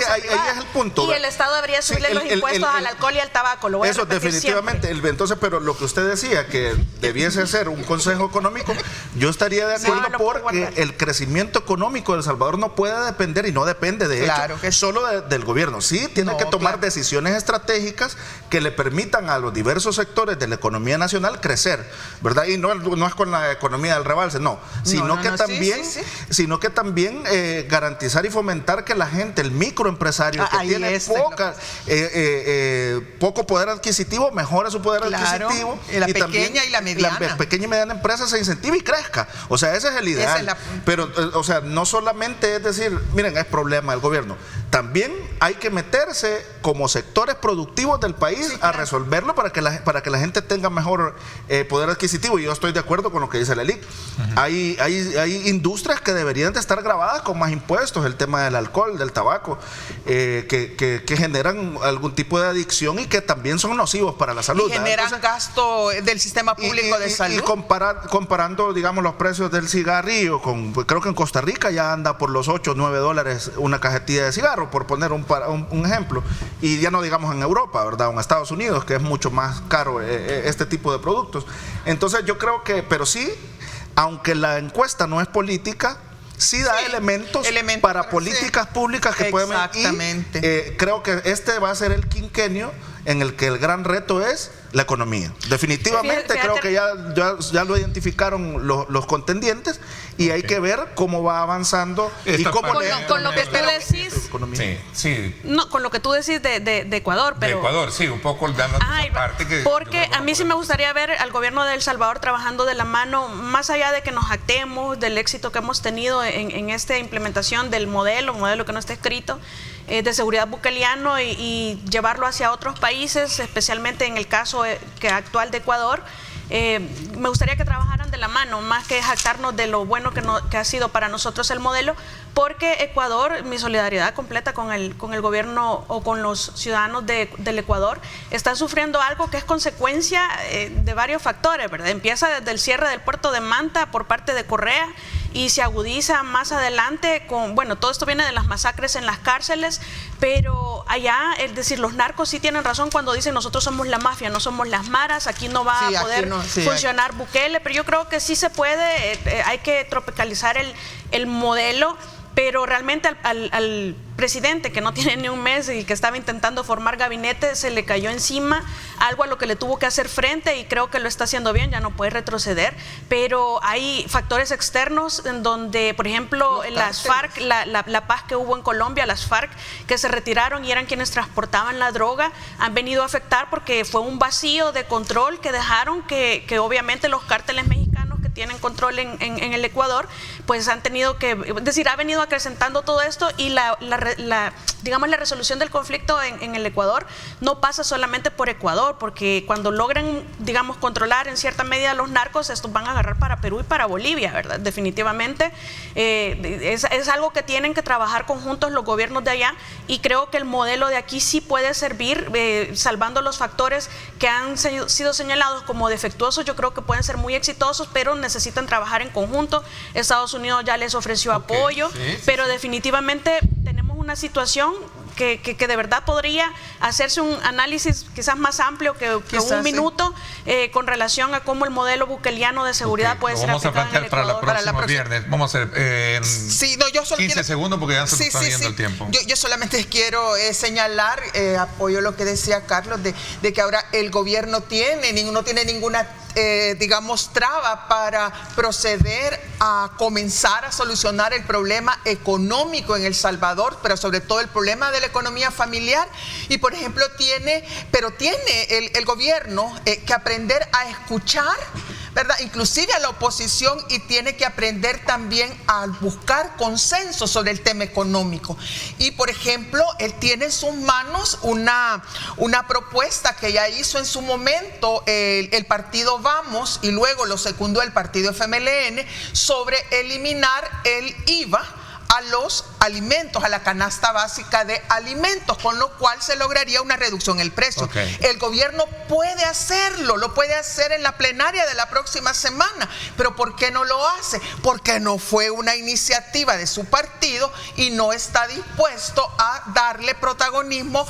Ahí es el punto. Y el Estado debería subirle los impuestos al alcohol y al tabaco. Lo voy eso, definitivamente. Entonces, pero lo que usted decía, que debiese ser un consejo económico, yo estaría de acuerdo, porque el crecimiento económico de El Salvador no puede depender, y no depende de hecho, que solo del gobierno. Sí, tiene que tomar decisiones estratégicas que le permitan a los diversos sectores de la economía nacional crecer, ¿verdad? Y no es con la economía del rebalse, sino que también garantizar y fomentar que la gente, el microempresario que tiene poco poder adquisitivo, mejore su poder adquisitivo, y la pequeña y la mediana. La pequeña y mediana empresa se incentive y crezca. O sea, ese es el ideal. Pero, o sea, no solamente es decir, miren, es problema del gobierno. También hay que meterse como sectores productivos del país a resolverlo para que la gente tenga mejor poder adquisitivo. Y yo estoy de acuerdo con lo que dice la LIC. Hay industrias que deberían de estar grabadas con más impuestos, el tema del alcohol, del tabaco, que generan algún tipo de adicción y que también son nocivos para la salud. Y generan gasto del sistema público de salud. Y comparando, digamos, los precios del cigarrillo, creo que en Costa Rica ya anda por los $8 o $9 una cajetilla de cigarro, por poner un ejemplo. Y ya no digamos en Europa, ¿verdad? O en Estados Unidos, que es mucho más caro este tipo de productos. Entonces yo creo que, pero sí, aunque la encuesta no es política, sí da elementos para políticas públicas que pueden... Exactamente. Creo que este va a ser el quinquenio en el que el gran reto es la economía. Definitivamente. Fíjate, creo que ya lo identificaron los contendientes, y hay que ver cómo va avanzando y cómo con lo que tú decís. No, con lo que tú decís de Ecuador, pero de Ecuador, sí, un poco dando parte que porque a mí sí me gustaría ver al gobierno de El Salvador trabajando de la mano, más allá de que nos jactemos del éxito que hemos tenido en esta implementación del modelo que no está escrito, de seguridad bukeliano, y llevarlo hacia otros países, especialmente en el caso actual de Ecuador. Me gustaría que trabajaran de la mano, más que jactarnos de lo bueno que ha sido para nosotros el modelo, porque Ecuador, mi solidaridad completa con el gobierno o con los ciudadanos del Ecuador, están sufriendo algo que es consecuencia de varios factores, ¿verdad? Empieza desde el cierre del puerto de Manta por parte de Correa y se agudiza más adelante todo esto viene de las masacres en las cárceles, pero allá, es decir, los narcos sí tienen razón cuando dicen nosotros somos la mafia, no somos las maras, aquí no va a poder funcionar Bukele, pero yo creo que sí se puede, hay que tropicalizar el modelo, pero realmente al presidente, que no tiene ni un mes y que estaba intentando formar gabinete, se le cayó encima algo a lo que le tuvo que hacer frente, y creo que lo está haciendo bien, ya no puede retroceder, pero hay factores externos en donde, por ejemplo, las FARC, la paz que hubo en Colombia, las FARC que se retiraron y eran quienes transportaban la droga, han venido a afectar porque fue un vacío de control que dejaron que obviamente los cárteles mexicanos que tienen control en el Ecuador, pues han tenido que, es decir, ha venido acrecentando todo esto, y la resolución del conflicto en el Ecuador no pasa solamente por Ecuador, porque cuando logren, digamos, controlar en cierta medida los narcos, estos van a agarrar para Perú y para Bolivia, ¿verdad? Definitivamente es algo que tienen que trabajar conjuntos los gobiernos de allá, y creo que el modelo de aquí sí puede servir, salvando los factores que han sido señalados como defectuosos. Yo creo que pueden ser muy exitosos, pero necesitan trabajar en conjunto. Estados Unidos ya les ofreció apoyo, pero definitivamente tenemos una situación que de verdad podría hacerse un análisis quizás más amplio que un minuto con relación a cómo el modelo bukeliano de seguridad puede ser aplicado en el Ecuador. Para la próxima viernes. Vamos a hacer 15 segundos porque ya se nos está viendo el tiempo. Yo solamente quiero señalar, apoyo lo que decía Carlos, de que ahora el gobierno no tiene ninguna digamos, traba para proceder a comenzar a solucionar el problema económico en El Salvador, pero sobre todo el problema de la economía familiar. Y, por ejemplo, tiene el gobierno que aprender a escuchar, ¿verdad?, inclusive a la oposición, y tiene que aprender también a buscar consenso sobre el tema económico. Y, por ejemplo, él tiene en sus manos una propuesta que ya hizo en su momento el partido Vamos, y luego lo secundó el partido FMLN, sobre eliminar el IVA a los alimentos, a la canasta básica de alimentos, con lo cual se lograría una reducción en el precio. El gobierno puede hacerlo, lo puede hacer en la plenaria de la próxima semana, pero ¿por qué no lo hace? Porque no fue una iniciativa de su partido y no está dispuesto a darle protagonismo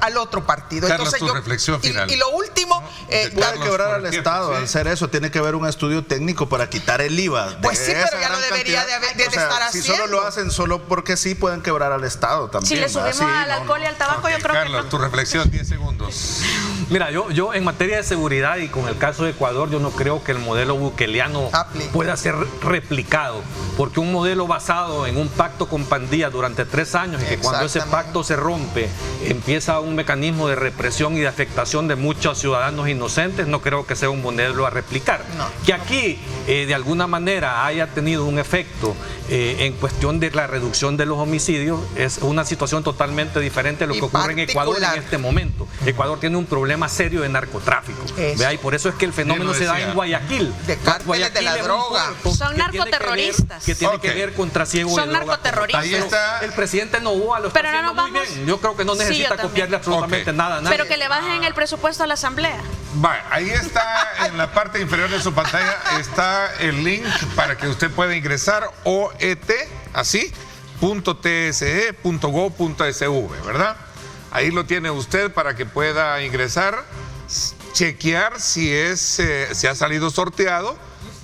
al otro partido. Carlos, tu reflexión final. Y lo último, puede quebrar al Estado. Al hacer eso, tiene que haber un estudio técnico para quitar el IVA. Pues sí, pero ya lo debería de estar haciendo. Si solo lo hacen solo porque sí, pueden quebrar al Estado también. Si le subimos al alcohol y al tabaco, yo creo Carlos, que no. tu reflexión, 10 segundos. Mira, yo en materia de seguridad y con el caso de Ecuador, yo no creo que el modelo bukeliano pueda ser replicado, porque un modelo basado en un pacto con pandillas durante 3 años, y que cuando ese pacto se rompe, empieza un mecanismo de represión y de afectación de muchos ciudadanos inocentes, no creo que sea un modelo a replicar. No. Que aquí, de alguna manera, haya tenido un efecto en cuestión de la reducción de los homicidios, es una situación totalmente diferente de lo que ocurre en Ecuador en este momento. Ecuador tiene un problema serio de narcotráfico, ¿vea? Y por eso es que el fenómeno se da en Guayaquil. De cárteles de la droga. Son narcoterroristas. Que tiene que ver con trasiego de droga. Son narcoterroristas. Ahí está. El presidente Noboa lo está haciendo muy bien. Yo creo que no necesita copiarle absolutamente nada a nadie. Pero que le bajen el presupuesto a la Asamblea. Vale, ahí está, en la parte inferior de su pantalla está el link para que usted pueda ingresar, tse.gov.sv, ¿verdad? Ahí lo tiene usted para que pueda ingresar, chequear si ha salido sorteado.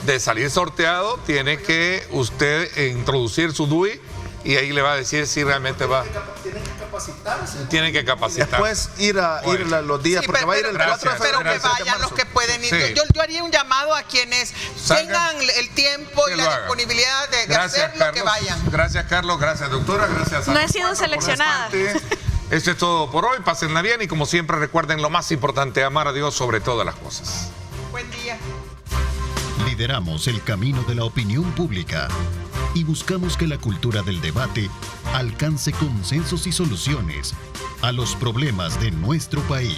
De salir sorteado, tiene que usted introducir su DUI y ahí le va a decir si realmente va. Tienen que capacitarse. Tienen que capacitar. Después ir los días, sí, porque va a ir el 4 de febrero. Pero que vayan los que pueden ir. Sí. Yo haría un llamado a quienes tengan el tiempo y la disponibilidad de hacerlo, que vayan. Gracias, Carlos. Gracias, doctora. Gracias a No he sido seleccionada. Esto es todo por hoy. Pásenla bien y, como siempre, recuerden lo más importante: amar a Dios sobre todas las cosas. Buen día. Lideramos el camino de la opinión pública y buscamos que la cultura del debate alcance consensos y soluciones a los problemas de nuestro país.